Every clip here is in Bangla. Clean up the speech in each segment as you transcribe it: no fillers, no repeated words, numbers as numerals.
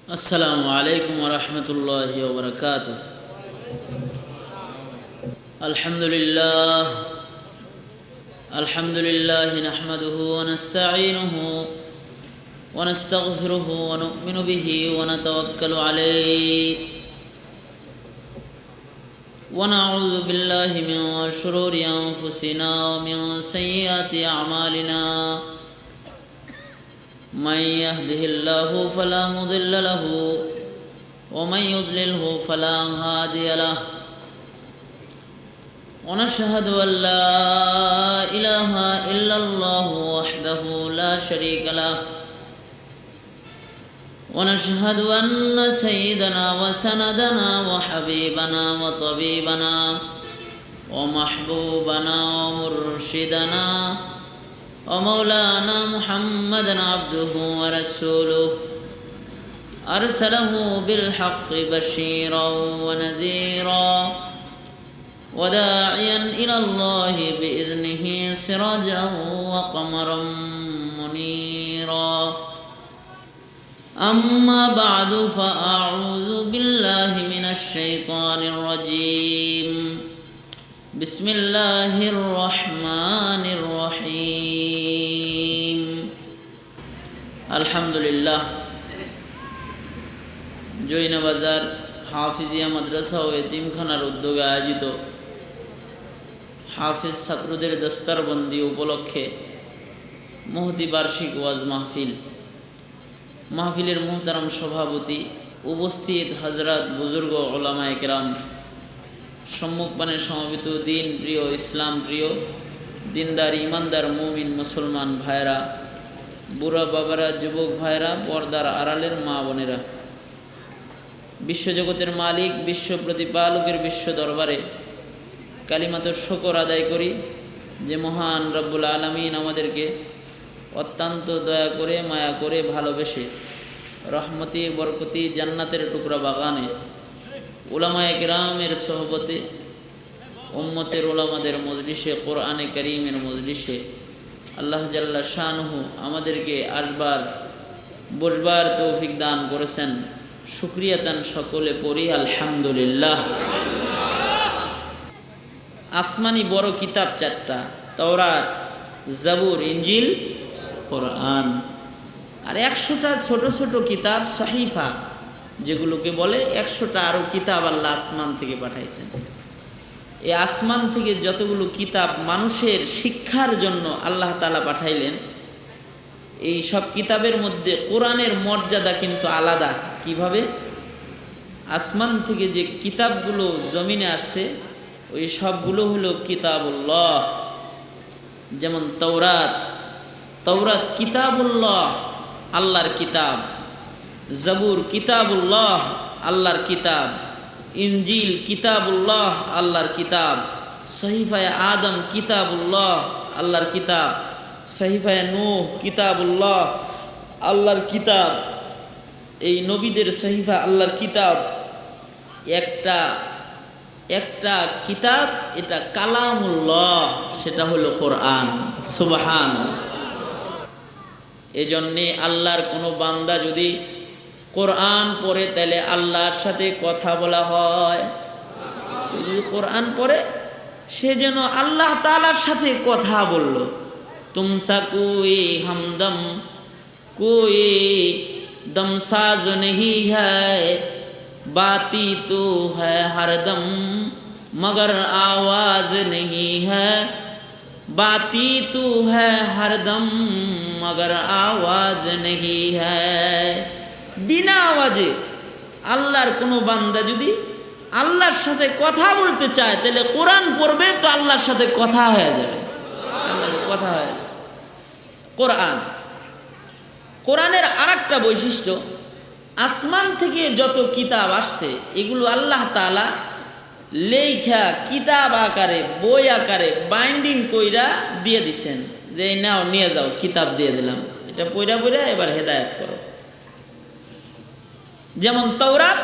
السلام عليكم ورحمة الله وبركاته. الحمد لله نحمده ونستعينه ونستغفره ونؤمن به ونتوكل عليه ونعوذ بالله من شرور أنفسنا ومن سيئات أعمالنا. من يهده الله فلا مضل له ومن يضلله فلا هادي له. ونشهد أن لا إله إلا الله وحده لا شريك له. ونشهد أن سيدنا وسندنا وحبيبنا وطبيبنا ومحبوبنا ومرشدنا ومولانا محمدا عبده ورسوله أرسله بالحق بشيرا ونذيرا وداعيا إلى الله بإذنه سراجا وقمرا منيرا. أما بعد فأعوذ بالله من الشيطان الرجيم. بسم الله الرحمن الرحيم. الحمد لله. জৈনা বাজার হাফিজিয়া মাদ্রাসা ও এতিমখানার উদ্যোগে আয়োজিত হাফিজ ছাত্রদের দস্তারবন্দি উপলক্ষে মহতি বার্ষিক ওয়াজ মাহফিলের মোহতারাম সভাপতি, উপস্থিত হাজরাত, বুজুর্গ, ওলামায়ে কেরাম, সম্মুখপানে সমবেত দিন প্রিয়, ইসলাম প্রিয়, দিনদার, ইমানদার, মুমিন মুসলমান ভাইরা, বুড়া বাবারা, যুবক ভাইরা, পর্দার আড়ালের মা বোনেরা, বিশ্বজগতের মালিক, বিশ্ব প্রতিপালকের বিশ্ব দরবারে কালিমাত শুকর আদায় করি যে মহান রব্বুল আলামিন আমাদেরকে অত্যন্ত দয়া করে, মায়া করে, ভালোবেসে রহমতি বরকতি জান্নাতের টুকরা বাগানে উলামায়ে কেরামের সোহবতে, উম্মতের উলামাদের মজলিসে, কোরআনে কারীমের মজলিসে আল্লাহ জাল্লা শানুহু আমাদেরকে আসবার বসবার তৌফিক দান করেছেন। শুকরিয়াতান সকলে পড়ি আলহামদুলিল্লাহ। আসমানি বড় কিতাব চারটা, তাওরাত, জাবুর, ইনজিল, কোরআন। আর 100টা ছোট ছোট কিতাব, সাহিফা যেগুলোকে বলে, 100টা আরও কিতাব আল্লাহ আসমান থেকে পাঠাইছেন। এই আসমান থেকে যতগুলো কিতাব মানুষের শিক্ষার জন্য আল্লাহ তাআলা পাঠাইলেন, এই সব কিতাবের মধ্যে কোরআনের মর্যাদা কিন্তু আলাদা। কিভাবে? আসমান থেকে যে কিতাবগুলো জমিনে আসছে ওই সবগুলো হলো কিতাবুল্লাহ। যেমন তাওরাত কিতাবুল্লাহ, আল্লাহর কিতাব। জাবুর কিতাবুল্লাহ, আল্লাহর কিতাব। ইনজিল কিতাবুল্লাহ, আল্লাহর কিতাব। সহিফায়ে আদম কিতাবুল্লাহ, আল্লাহর কিতাব। সহিফায়ে নূহ কিতাবুল্লাহ, আল্লাহর কিতাব। এই নবীদের সহিফা আল্লাহর কিতাব। একটা কিতাব, এটা কালামুল্লাহ, সেটা হলো কোরআন। সুবহানাল্লাহ। এজন্যে আল্লাহর কোনো বান্দা যদি কোরআন পড়ে তাহলে আল্লাহর সাথে কথা বলা হয়। যদি কোরআন পড়ে সে যেন আল্লাহ তাআলার সাথে কথা বলল। তুমসা কোই हमदम कोई दमसाज नहीं है, बाती तो है हरदम मगर आवाज नहीं है, बाती तो है हरदम मगर आवाज नहीं है। বিনা আওয়াজে আল্লাহর কোনো বান্দা যদি আল্লাহর সাথে কথা বলতে চায় তাহলে কোরআন পড়বে, তো আল্লাহর সাথে কথা হয়ে যাবে। আল্লাহর কথা হয়। কোরআনের আরেকটা বৈশিষ্ট্য, আসমান থেকে যত কিতাব আসছে এগুলো আল্লাহ তাআলা লেখা কিতাব আকারে, বই আকারে বাইন্ডিং কইরা দিয়ে দিছেন, যে নাও নিয়ে যাও, কিতাব দিয়ে দিলাম, এটা পড়া এবার হেদায়েত করো। যেমন তাওরাত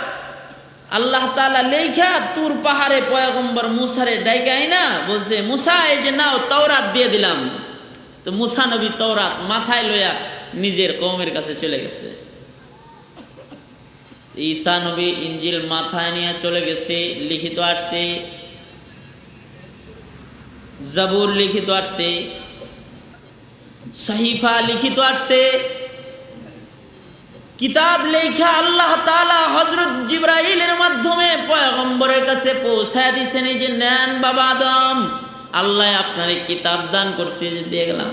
আল্লাহ তাআলা লেখা তুর পাহাড়ে পয়গম্বর মুসারে ডাইকাই না, বলছে মুসা এই যে নাও তাওরাত দিয়ে দিলাম। তো মুসা নবী তাওরাত মাথায় লইয়া নিজের কওমের কাছে চলে গেছে। ঈসা নবী ইঞ্জিল মাথায় নিয়ে চলে গেছে, লিখিত আসছে, জাবুর লিখিত আসছে, সহিফা লিখিত আসছে, কিতাব লেখা আল্লাহ তাআলা হযরত জিবরাইলের মাধ্যমে পয়গম্বরের কাছে পৌঁছায় দিয়েছেন। এই যে নেন বাবা আদম, আল্লাহ আপনারে কিতাব দান করছে, যে দিয়ে গেলাম।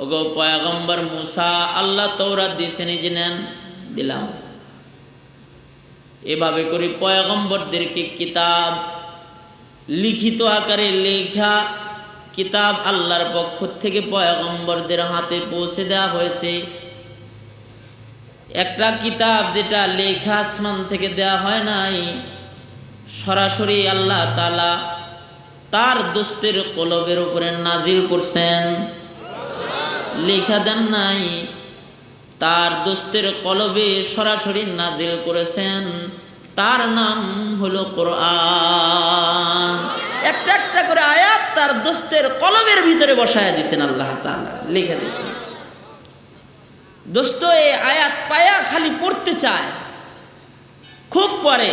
ওগো পয়গম্বর মুসা, আল্লাহ তাওরাত দিয়েছেন, এই যে নেন, দিলাম। এভাবে করে পয়গম্বরদেরকে কিতাব লিখিত আকারে লেখা কিতাব আল্লাহর পক্ষ থেকে পয়গম্বরদের হাতে পৌঁছে দেওয়া হয়েছে। একটা কিতাব যেটা লেখা আসমান থেকে দেওয়া হয় নাই, সরাসরি আল্লাহ তাআলা তার দোস্তের কলবের উপরে নাজিল করছেন, লেখা দেন নাই, তার দোস্তের কলবে সরাসরি নাজিল করেছেন। তার নাম হলো কোরআন। একটা একটা করে আয়াত তার দোস্তের কলবের ভিতরে বসায়া দিয়েছেন আল্লাহ তাআলা, লিখে দিয়েছেন। দোস্ত এই আয়াত পায়া খালি পড়তে চায়, খুব পড়ে।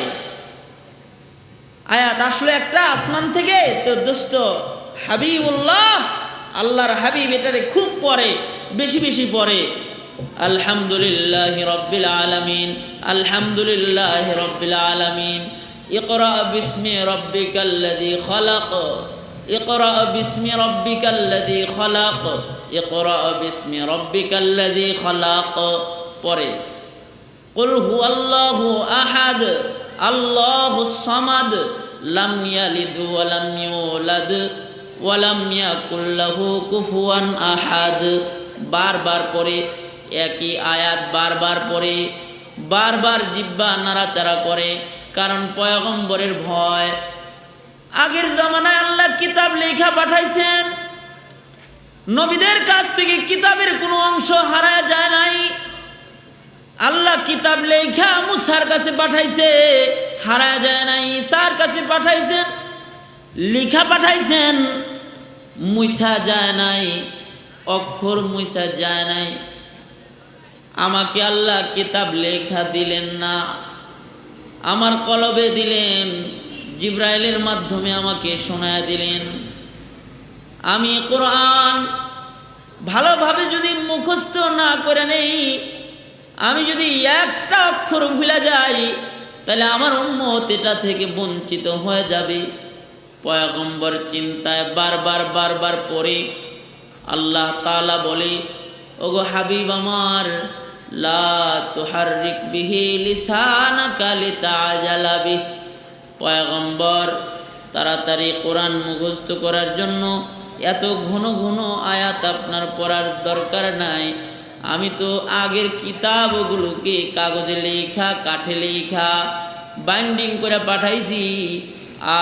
আয়াত আসলে একটা আসমান থেকে, তো দোস্ত হাবিবুল্লাহ, আল্লাহর হাবিব, এটারে খুব পড়ে, বেশি বেশি পড়ে। আলহামদুলিল্লাহি রাব্বিল আলামিন, আলহামদুলিল্লাহি রাব্বিল আলামিন। ইকরা বিসমি রাব্বিকাল্লাযী খালাক, ইকরা বিসমি রাব্বিকাল্লাযী খালাক, ইকরা বিসমি রাব্বিকাল্লাযী খালাক। পরে কুল হুয়াল্লাহু আহাদ, আল্লাহুস সামাদ, লাম ইয়ালিদ ওয়া লাম ইউলাদ ওয়া লাম ইয়াকুল লাহু কুফুয়ান আহাদ। বারবার পরে একই আয়াত, বারবার পরে, বারবার জিহ্বা নাড়াচাড়া করে, কারণ পয়গম্বরের ভয়। আগের জামানায় আল্লাহ কিতাব লেখা পাঠাইছেন, নবীদের কাছ থেকে কিতাবের কোনো অংশ হারায় যায় নাই। আল্লাহ কিতাব লেখা মুসার কাছে পাঠাইছে, হারায় যায় নাই। ঈসার কাছে পাঠাইছেন, লেখা পাঠাইছেন, মুছা যায় নাই, অক্ষর মুছা যায় নাই। আমাকে আল্লাহ কিতাব লেখা দিলেন না, আমার কলবে দিলেন, জিবরাইলের মাধ্যমে আমাকে শোনায় দিলেন। আমি কোরআন ভালোভাবে যদি মুখস্থ না করে নেই, আমি যদি একটা অক্ষর ভুলে যাই, তাহলে আমার উম্মত এটা থেকে বঞ্চিত হয়ে যাবে। পয়গম্বর চিন্তায় বারবার বারবার পড়ে আল্লাহ তাআলা বলে, ওগো হাবিব আমার, লা তুহাররিক বিহি লিসানাকা লিতাআজালা বিহি। পয়গম্বর, তাড়াতাড়ি কোরআন মুখস্থ করার জন্য এত ঘন ঘন আয়াত আপনার পড়ার দরকার নাই। আমি তো আগের কিতাবগুলোকে কাগজে লেখা, কাঠে লেখা, বাইন্ডিং করে পাঠাইছি,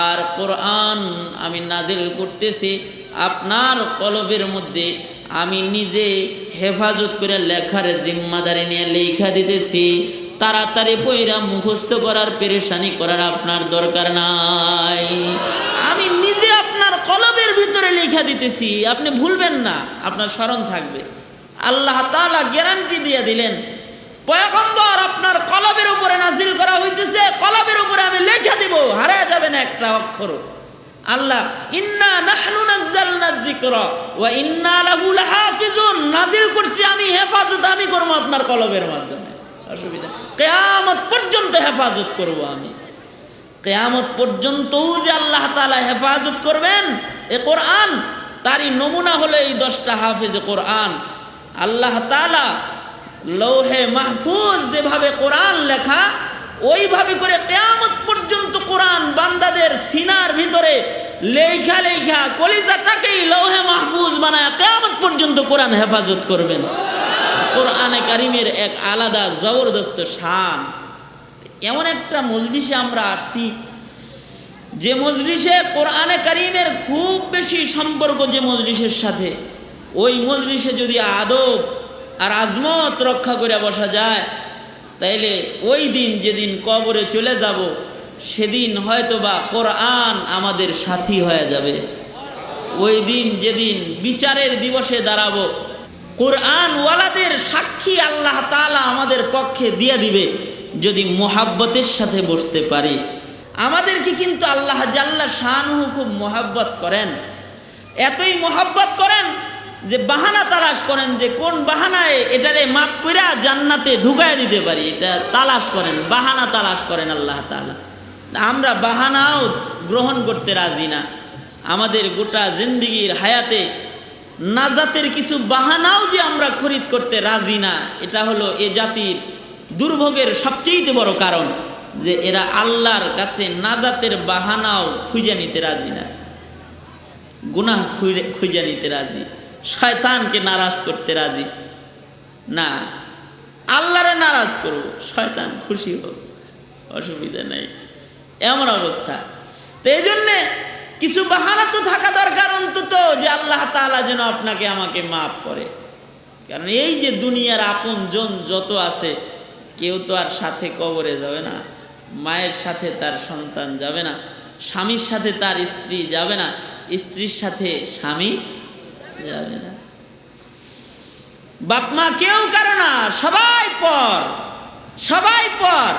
আর কোরআন আমি নাজিল করতেছি আপনার কলবের মধ্যে। আমি নিজে হেফাজত করে লেখার জিম্মাদারি নিয়ে লেখা দিতেছি। তাড়াতাড়ি পয়রা মুখস্থ করার পেরেশানি করার আপনার দরকার নাই। আমি নিজে আপনার কলবের ভিতরে লেখা দিতেছি, আপনি ভুলবেন না, আপনার স্মরণ থাকবে। আল্লাহ তাআলা গ্যারান্টি দিয়ে দিলেন, পয়গম্বর আপনার কলবের উপরে নাজিল করা হইতেছে, কলবের উপরে আমি লেখা দিব, হারায় যাবে না একটা অক্ষর। আল্লাহ ইন্না নাহনু নাযালনা যিকরা ওয়া ইন্না লাহু লাহাফিজুন, নাজিল করছি আমি, হেফাজত আমি করব আপনার কলবের মাধ্যমে। অসুবিধা, কিয়ামত পর্যন্ত হেফাজত করব আমি। কিয়ামত পর্যন্তও যে আল্লাহ তাআলা হেফাজত করবেন এ কোরআন, তারই নমুনা হলো এই 10টা হাফেজে কোরআন। আল্লাহ তাআলা লৌহে মাহফুজ যেভাবে কোরআন লেখা, ওইভাবে করে কিয়ামত পর্যন্ত কোরআন বান্দাদের সিনার ভিতরে লেখা লেখা কলিজাটাকেই লৌহে মাহফুজ বানায় কিয়ামত পর্যন্ত কোরআন হেফাজত করবেন। কোরআনে কারিমের এক আলাদা জবরদস্ত শান। এমন একটা মজলিসে আমরা আসছি, যে মজলিসে কোরআনে কারিমের খুব বেশি সম্পর্ক যে মজলিসের সাথে, ওই মজলিসে যদি আদব আর আজমত রক্ষা করে বসা যায়, তাইলে ওই দিন যেদিন কবরে চলে যাব, সেদিন হয়তোবা কোরআন আমাদের সাথী হয়ে যাবে। ওই দিন যেদিন বিচারের দিবসে দাঁড়াবো, কোরআন ওয়ালাদের সাক্ষী আল্লাহ তাআলা আমাদের পক্ষে দিয়ে দিবে যদি মুহাব্বতের সাথে বসতে পারি। আমাদেরকে কিন্তু আল্লাহ জাল্লা শানুহু খুব মুহাব্বত করেন, এতই মুহাব্বত করেন যে বাহানা তালাশ করেন যে কোন বাহানায় এটারে মাফ কইরা জান্নাতে ঢুকায় দিতে পারি, এটা তালাশ করেন, বাহানা তালাশ করেন আল্লাহ তাআলা। আমরা বাহানাও গ্রহণ করতে রাজি না। আমাদের গোটা জিন্দেগির হায়াতে নাজাতের কিছু বাহানাও যে আমরা খরিদ করতে রাজি না, এটা হলো এ জাতির দুর্ভোগের সবচেয়ে বড় কারণ যে এরা আল্লাহর কাছে নাজাতের বাহানাও খুঁজে নিতে রাজি না, গুনাহ খুঁজে নিতে রাজি, শয়তানকে নারাজ করতে রাজি না। আল্লাহরে নারাজ করব, শয়তান খুশি হোক, অসুবিধা নেই, এমন অবস্থা। তো এই জন্যে কিছু বাহানা তো থাকা দরকার অন্তত, যে আল্লাহ তাআলা যেন আপনাকে আমাকে মাফ করে। কারণ এই যে দুনিয়ার আপন জন যত আছে, কেউ তো আর সাথে কবরে যাবে না, মায়ের সাথে তার সন্তান যাবে না, স্বামীর সাথে তার স্ত্রী যাবে না, স্ত্রীর সাথে স্বামী যাবে না, বাপ মা কেউ কারো না, সবাই পর, সবাই পর।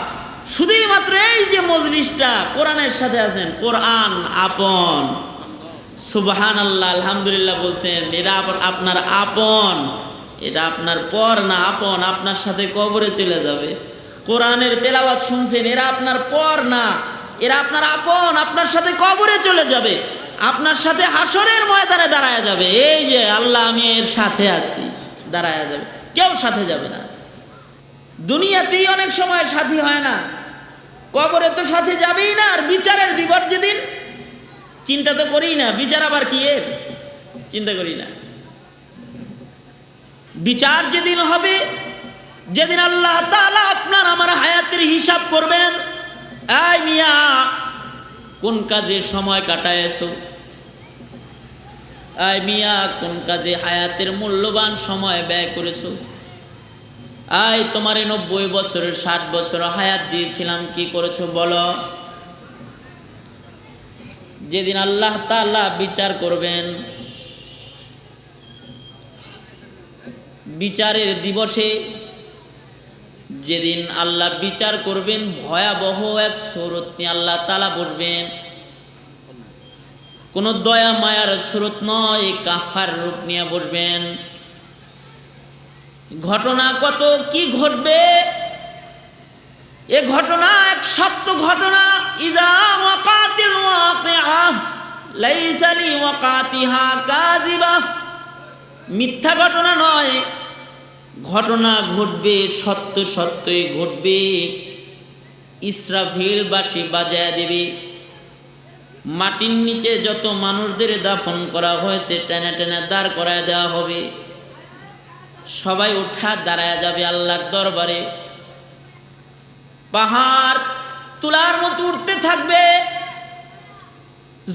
শুধুই মাত্র এই যে মজলিসটা কোরআনের সাথে আছেন, কোরআন আপন, সুবহানাল্লাহ, আলহামদুলিল্লাহ বলছেন, এটা আপনার আপন, এটা আপনার পর না, আপন। আপনার সাথে কবরে চলে যাবে। কোরআনের তেলাওয়াত শুনছেন, এরা আপনার পর না, এরা আপনার আপন, আপনার সাথে কবরে চলে যাবে, আপনার সাথে হাসরের ময়দানে দাঁড়ায় যাবে। এই যে আল্লাহ আমি এর সাথে আছি, দাঁড়ায় যাবে, কেউ সাথে যাবে না। দুনিয়াতেই অনেক সময় সাথী হয় না, কবরে তো সাথে যাবেই না। আর বিচারের দিবস যেদিন চিন্তা তো করি না, বিচার আবার কি এর চিন্তা করি না। বিচার যেদিন হবে, যেদিন আল্লাহ তাআলা আপনার আমার হায়াতের হিসাব করবেন, এই মিয়া কোন কাজে সময় কাটায়ছো, এই মিয়া কোন কাজে হায়াতের মূল্যবান সময় ব্যয় করেছো, আয় তোমারে 90 বছরের 60 বছর হায়াত দিয়েছিলাম, কি করেছো বলো। যেদিন আল্লাহ তাআলা বিচার করবেন, বিচারের দিবসে যেদিন আল্লাহ বিচার করবেন, ভয়াবহ এক সুরত নিয়ে আল্লাহ তাআলা বলবেন। কোন দয়া মায়ার সুরত নয়, কাফার রূপ নিয়ে বলবেন। ঘটনা কত কি ঘটবে, এ ঘটনা এক সত্য ঘটনা। ইযা ওয়াকাতিল ওয়াকিআহ লাইসা লিওয়াকাতিহা কাযিবা, মিথ্যা ঘটনা নয়, ঘটনা ঘটবে, সত্য সত্যই ঘটবে। ইসরাফিল বাঁশি বাজায় দেবে, মাটির নিচে যত মানুষদের দাফন করা হয়েছে টেনে টেনে দাঁড় করায় দেওয়া হবে, সবাই উঠা দাঁড়ায় যাবে আল্লাহর দরবারে। পাহাড় তুলার মতো উঠতে থাকবে,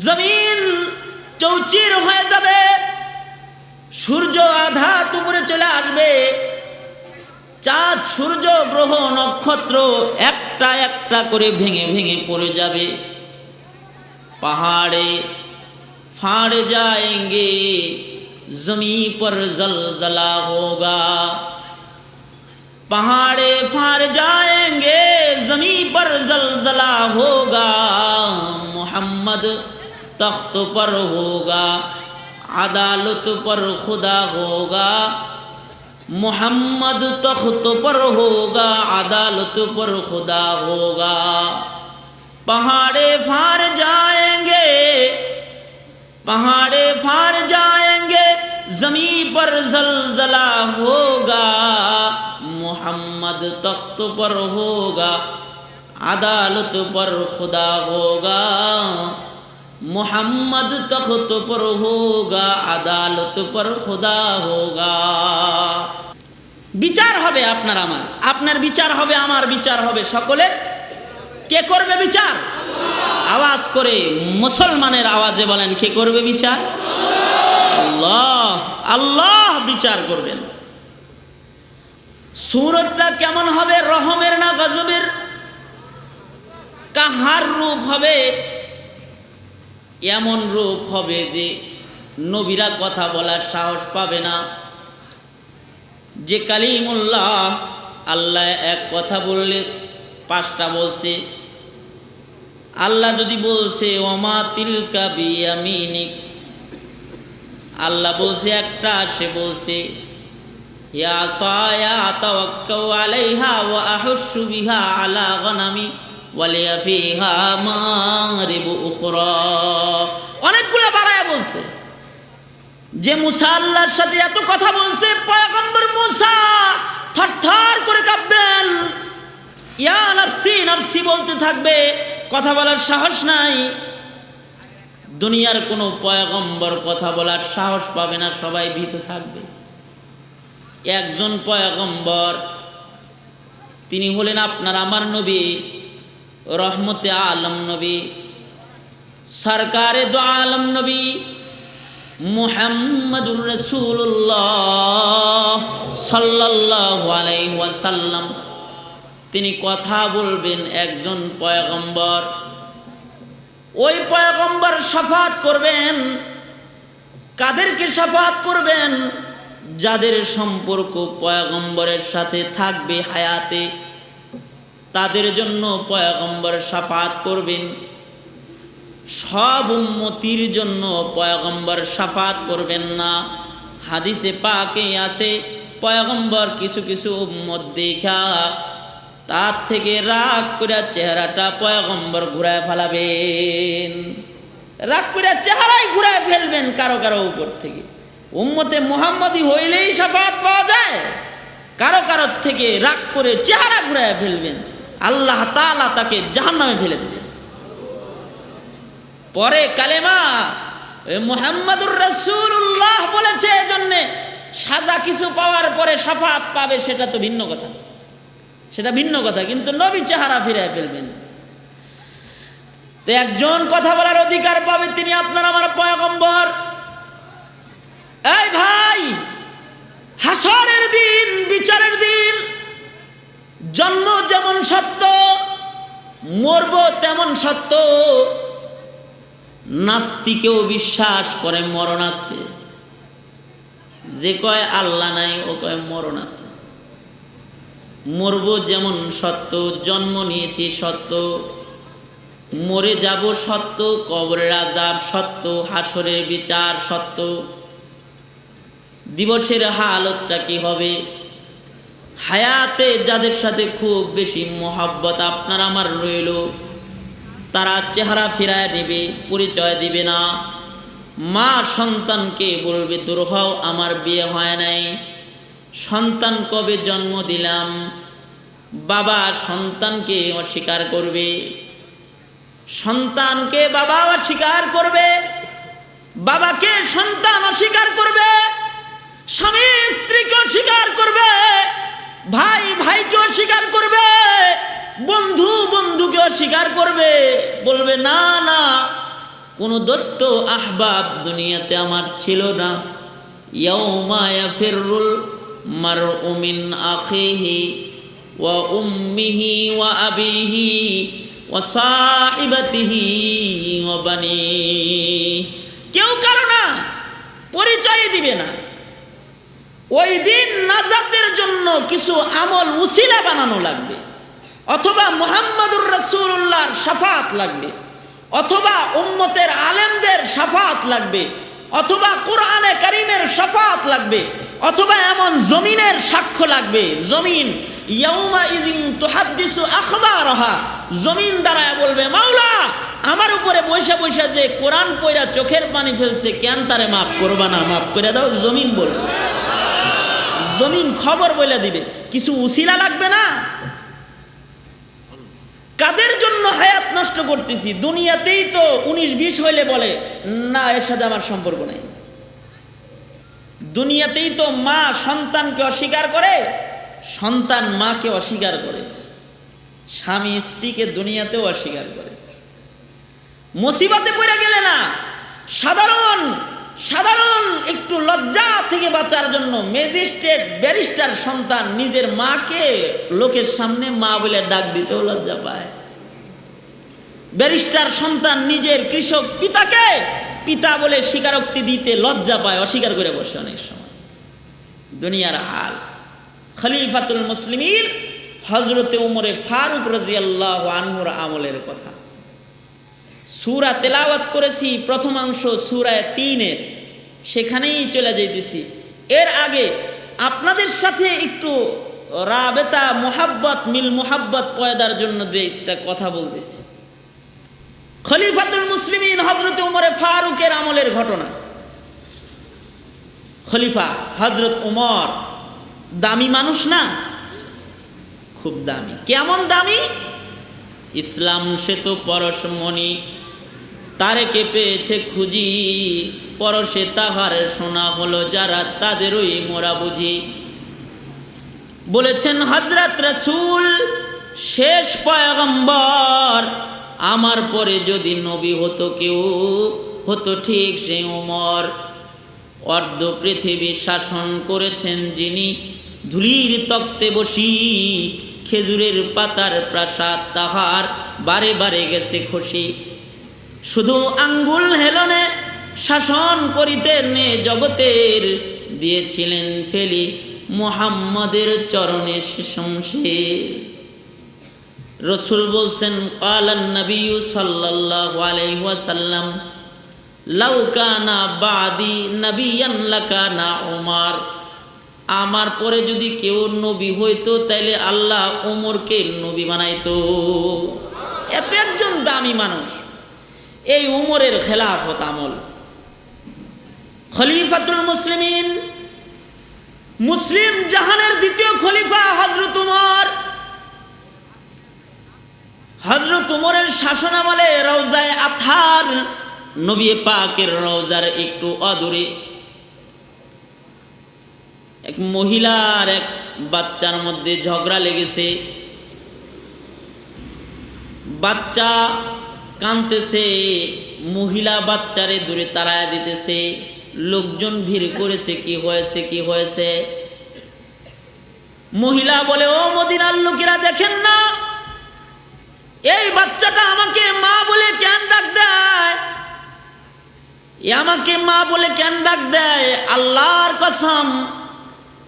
জমিন চৌচির হয়ে যাবে, সূর্য আধা উপরে চলে আসবে, চাঁদ সূর্য গ্রহ নক্ষত্র একটা একটা করে ভেঙে ভেঙে পড়ে যাবে। पहाड़े फाड़ जाएंगे, जमी पर जलजला होगा। पहाड़े फाड़ जाएंगे, जमी पर जलजला होगा। मोहम्मद तख्त पर होगा, अदालत पर खुदा होगा। मोहम्मद तख्त पर होगा, अदालत पर खुदा होगा। पहाड़े फाड़ जाएंगे, पहाड़े फाड़ जाएंगे, जमी पर जलजला होगा। मोहम्मद तख्त पर होगा, अदालत पर खुदा होगा। मोहम्मद तख्त पर होगा, अदालत पर खुदा होगा। বিচার হবে আপনার আমার, আপনার বিচার হবে, আমার বিচার হবে, সকলের। কে করবে বিচার? আওয়াজ করে মুসলমানের আওয়াজে বলেন, কে করবে বিচার? আল্লাহ। আল্লাহ বিচার করবেন। সূরতটা কেমন হবে? রহমের না গজবের? কাহার রূপ হবে? এমন রূপ হবে যে নবীরা কথা বলার সাহস পাবে না। যে কালিমুল্লাহ আল্লাহ এক কথা বললে 5টা বলছে। আল্লাহ যদি বলছে ওমা তিলকা বিয়ামিনিক, আল্লাহ বলছে একটা, সে বলছে ইয়া সায়া তাওয়াক্কাউ আলাইহা ওয়া আহুশু বিহা আলা গনামি ওয়ালিয়া ফিহা মারিবু উখরা। অনেকগুলো বাড়ায়া বলছে। যে মুসা আল্লাহর সাথে এত কথা বলছে, পয়গম্বর মুসা থরথর করে কাঁপবেন, ইয়া নাফসি নাফসি বলতে থাকবে, কথা বলার সাহস নাই। দুনিয়ার কোনো পয়গম্বর কথা বলার সাহস পাবে না, সবাই ভীত থাকবে। একজন পয়গম্বর, তিনি হলেন আপনার আমার নবী, রহমতে আলম নবী, সরকারে দো আলম নবী মুহাম্মাদুর রাসূলুল্লাহ সাল্লাল্লাহু আলাইহি ওয়াসাল্লাম। তিনি কথা বলবেন, একজন পয়গম্বর। ওই পয়গম্বর শাফাত করবেন। কাদেরকে শাফাত করবেন? যাদের সম্পর্ক পয়গম্বরের সাথে থাকবে হায়াতে, তাদের জন্য পয়গম্বর শাফাত করবেন। সব উম্মতির জন্য পয়গম্বর শাফাত করবেন না। হাদিসে পাকে আছে, পয়গম্বর কিছু কিছু উম্মত দেখা তার থেকে রাগ করে চেহারাটা পয়গম্বর ঘুরায় ফেলাবেন। রাগ করে চেহারাই ঘুরায় ফেলবেন কারো কারো উপর থেকে। উম্মতে মুহাম্মাদি হইলেই শাফাত পাওয়া যায়। কারো কারো থেকে রাগ করে চেহারা ঘুরায় ফেলবেন, আল্লাহ তাআলা তাকে জাহান্নামে ফেলে দেবেন। পরে কালেমা মুহাম্মাদুর রাসূলুল্লাহ বলেছে, এজন্য সাজা কিছু পাওয়ার পরে শাফাত পাবে, সেটা তো ভিন্ন কথা, সেটা ভিন্ন কথা। কিন্তু নবী চেহারা ফিরায় ফেলবেন। তো একজন কথা বলার অধিকার পাবে, তিনি আপনার আমার পয়গম্বর। এই ভাই, হাসরের দিন, বিচারের দিন, জন্ম যেমন সত্য, মরব তেমন সত্য। নাস্তিকেও বিশ্বাস করে মরণ আছে। যে কয় আল্লাহ নাই, ও কয় মরণ আছে। মরব যেমন সত্য, জন্ম নিয়েছি সত্য, মরে যাব সত্য, কবরের আযাব সত্য, হাসরের বিচার সত্য। দিবসের হালতটা কি হবে? হায়াতে যাদের সাথে খুব বেশি মহব্বত আপনার আমার রইল, তারা চেহারা ফিরায় দিবে, পরিচয় দিবে না। মা সন্তানকে বলবে, দূর হও, আমার বিয়ে হয় নাই। সন্তান কবে জন্ম দিলাম? বাবা সন্তানকে অস্বীকার করবে, সন্তানকে বাবা অস্বীকার করবে, বাবাকে সন্তান অস্বীকার করবে, স্বামী স্ত্রীকে অস্বীকার করবে, ভাই ভাইকে অস্বীকার করবে, বন্ধু বন্ধুকে অস্বীকার করবে। বলবে না না, কোনো দোস্ত আহবাব দুনিয়াতে আমার ছিল না। ইয়াউমা ইয়াফিরুল মারউ মিন আখিহি ওয়া উম্মিহি ওয়া আবিহি ওয়া সাহিবাতিহি ওয়া বানিহি। কেউ কারো না পরিচয় দিবে না। ওই দিন নাজাতের জন্য কিছু আমল উসিলা বানানো লাগবে, অথবা মুহাম্মাদুর রাসূলুল্লাহর শাফাত লাগবে, অথবা উম্মতের আলেমদের শাফাত লাগবে, অথবা কোরআনে কারীমের শাফাত লাগবে, অথবা এমন জমিনের সাক্ষ্য লাগবে। জমিন ইয়াউমা ইযিন তুহাদ্দিসু আখবারহা, জমিন দাঁড়ায় বলবে, মাওলা আমার উপরে বৈশা বৈশা যে কোরআন পড়া চোখের পানি ফেলছে, কেন তারে মাফ করবা না? মাফ করে দাও। জমিন বলবে, জমিন খবর বলে দিবে। কিছু উসিলা লাগবে না? কাদের জন্য হায়াত নষ্ট করতেছি? দুনিয়াতেই তো 19-20 হইলে বলে না, এর সাথে আমার সম্পর্ক নেই। দুনিয়াতেই তো মা সন্তানকে অস্বীকার করে, সন্তান মাকে অস্বীকার করে, স্বামী স্ত্রীকে দুনিয়াতেও অস্বীকার করে। মুসিবতে পড়ে গেলে না, সাধারণ সাধারণ একটু লজ্জা থেকে বাঁচার জন্য ম্যাজিস্ট্রেট ব্যারিস্টার সন্তান নিজের মাকে লোকের সামনে মা বলে ডাক দিতেও লজ্জা পায়। ব্যারিস্টার সন্তান নিজের কৃষক পিতাকে পিতা বলে স্বীকারোক্তি দিতে লজ্জা পায়, অস্বীকার করে বসে অনেক সময়। দুনিয়ার হাল। খলিফাতুল মুসলিমিন হযরতে উমরে ফারুক রাদিয়াল্লাহু আনহুর আমলের কথা। সূরা তেলাওয়াত করেছি প্রথমাংশ সূরা 3-এর, সেখানেই চলে যাইতেছি। এর আগে আপনাদের সাথে একটু রাবেতা মুহাব্বত মিল মুহাব্বত পয়দার জন্য দুইটা কথা বলতেছি। খলিফাতুল মুসলিমিন হযরত উমরে ফারুকের আমলের ঘটনা। খলিফা হযরত উমর দামি মানুষ না? খুব দামি। কেমন দামি? ইসলাম সে তো পরশমণি, তারেকে পেয়েছে খুঁজি, পরশে তাহার শোনা হলো যারা তাদেরই মোরা বুঝি। বলেছেন হযরত রাসূল শেষ পয়গম্বর, আমার পরে যদি নবী হতো কেউ হতো ঠিক সে উমর। অর্ধ পৃথিবী শাসন করেছেন যিনি, ধুলির তক্তে বসি, খেজুরের পাতার প্রাসাদ তাহার বারে বারে গেছে খসি। শুধু আঙ্গুল হেলনে শাসন করিতেন জগতের, দিয়েছিলেন ফেলি মুহাম্মদের চরণে শমশের। রাসূল বলছেন ক্বালান নবী সাল্লাল্লাহু আলাইহি ওয়াসাল্লাম লাউ কানা বাদি নবিয়ান লাকানা উমর, আমার পরে যদি কেউ নবী হইতো তাইলে আল্লাহ ওমরকে নবী বানাইতো। এত একজন দামি মানুষ। এই উমরের খেলাফত আমল। খলিফাতুল মুসলিমিন, মুসলিম জাহানের দ্বিতীয় খলিফা হযরত উমর। হযরত উমরের শাসন আমলে রওজায়ে আতহার, নবী পাকের রওজার একটু অদূরে এক মহিলার এক বাচ্চার মধ্যে ঝগড়া লেগেছে। বাচ্চা কাঁদতেছে, মহিলা বাচ্চারে দূরে তাড়ায় দিতেছে। লোকজন ভিড় করেছে, কি হয়েছে কি হয়েছে? মহিলা বলে, ও মদিনার লোকেরা দেখেন না, এই বাচ্চাটা আমাকে মা বলে কেন ডাক দেয়? আমাকে মা বলে কেন ডাক দেয়? আল্লাহর কসম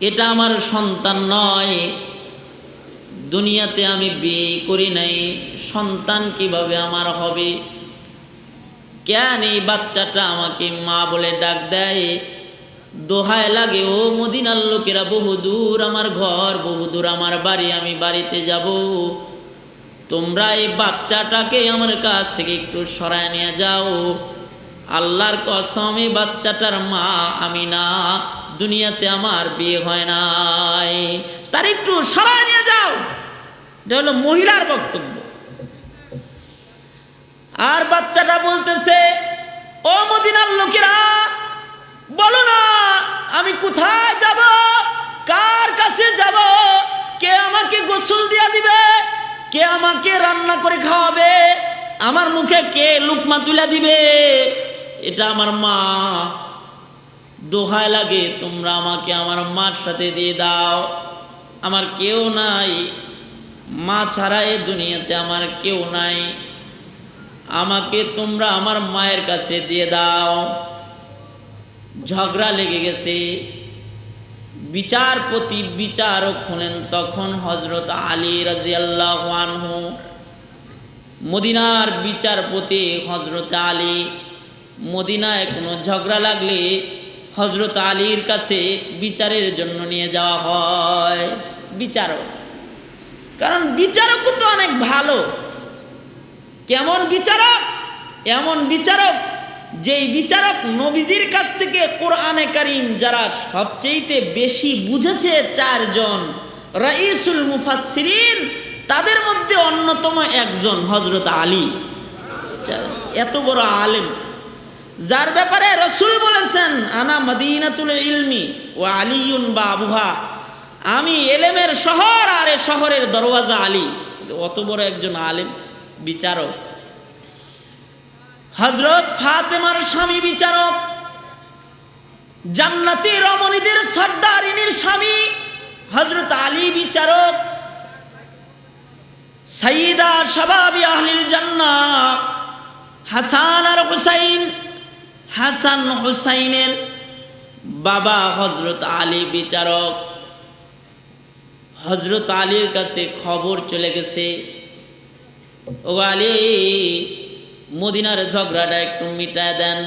এটা আমার সন্তান নয়। দুনিয়াতে আমি বিয়ে করি নাই, সন্তান কিভাবে আমার হবে? কেন এই বাচ্চাটা আমাকে মা বলে ডাক দেয়? দোহায় লাগে, ও মদিনার লোকেরা, বহুদূর আমার ঘর, বহুদূর আমার বাড়ি, আমি বাড়িতে যাব, তোমরা এই বাচ্চাটাকে আমার কাছ থেকে একটু সরায় নিয়ে যাও। আল্লাহর কসম এই বাচ্চাটার মা আমি না, দুনিয়াতে আমার বিয়ে হয় নাই, তার একটু সরায় নিয়ে যাও। এটা হলো মহিলার বক্তব্য। আর বাচ্চাটা বলতেছে, ও মদিনার লোকেরা, বলো না আমি কোথায় যাব, কার কাছে যাব, কে আমাকে গোসল দিয়া দিবে, কে আমাকে রান্না করে খাওয়াবে, আমার মুখে কে লুকমা তুলে দিবে? এটা আমার মা। দোহায় লাগে তোমরা আমাকে আমার মার সাথে দিয়ে দাও। আমার কেউ নাই, মা ছাড়া এই দুনিয়াতে আমার কেউ নাই, আমাকে তোমরা আমার মায়ের কাছে দিয়ে দাও। ঝগড়া লেগে গেছে। বিচারপতি বিচারক হলেন তখন হযরত আলী রাদিয়াল্লাহু আনহু। মদিনার বিচারপতি হযরত আলী। মদিনায় কোনো ঝগড়া লাগলে হযরত আলীর কাছে বিচারের জন্য নিয়ে যাওয়া হয় বিচারক। কারণ বিচারক তো অনেক ভালো। কেমন বিচারক? এমন বিচারক যেই বিচারক নবীজির কাছ থেকে কোরআনে কারীম যারা সবচেয়ে বেশি বুঝেছে, চারজন রাইসুল মুফাসসিরিন, তাদের মধ্যে অন্যতম একজন হযরত আলী। এত বড় আলেম, যার ব্যাপারে রাসূল বলেছেন আনা মদিনাতুল ইলমি ওয়া আলিয়ুন বাবুহা, আমি এলেমের শহর আর এ শহরের দরওয়াজা আলী। অত বড় একজন আলেম, বিচারক। হযরত ফাতেমার স্বামী বিচারক, জান্নাতি রমণীদের সর্দারিনীর স্বামী হযরত আলী বিচারক, সাইয়্যিদা শাবাবি আহলিল জান্নাহ হাসান আর হুসাইন, হাসান হুসাইনের বাবা হযরত আলী বিচারক। হযরত আলীর কাছে খবর চলে গেছে, ও আলী, মদিনার ঝগড়াটা একটু মিটায় দেন।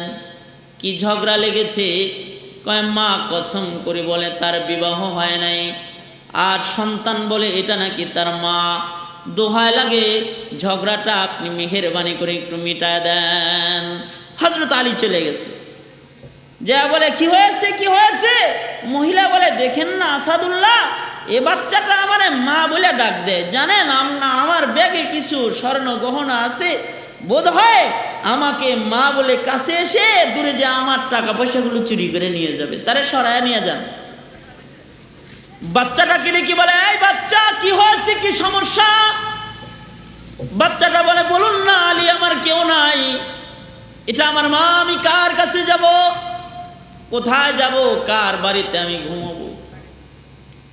কি ঝগড়া লেগেছে? কয় মা কসম করে বলে তার বিবাহ হয় নাই, আর সন্তান বলে এটা নাকি তার মা। দোহায় লাগে ঝগড়াটা আপনি মেহেরবানি করে একটু মিটায় দেন। হযরত আলী চলে গেছে, যা বলে কি হয়েছে কি হয়েছে? মহিলা বলে দেখেন না আসাদুল্লাহ, এ বাচ্চাটা আমারে মা বলে ডাক দেয়। জানেন আমার ব্যাগে কিছু স্বর্ণ গহনা আছে, বোধ হয় আমাকে মা বলে কাছে এসে দূরে যে আমার টাকা পয়সাগুলো চুরি করে নিয়ে যাবে, তারে সরায় নিয়ে যান। বাচ্চাটাকে ডেকে বলে, এই বাচ্চা কি হয়েছে, কি সমস্যা? বাচ্চাটা বলে, বলুন না আলী, আমার কেউ নাই, এটা আমার মা, আমি কার কাছে যাব, কোথায় যাব, কার বাড়িতে আমি ঘুমাবো,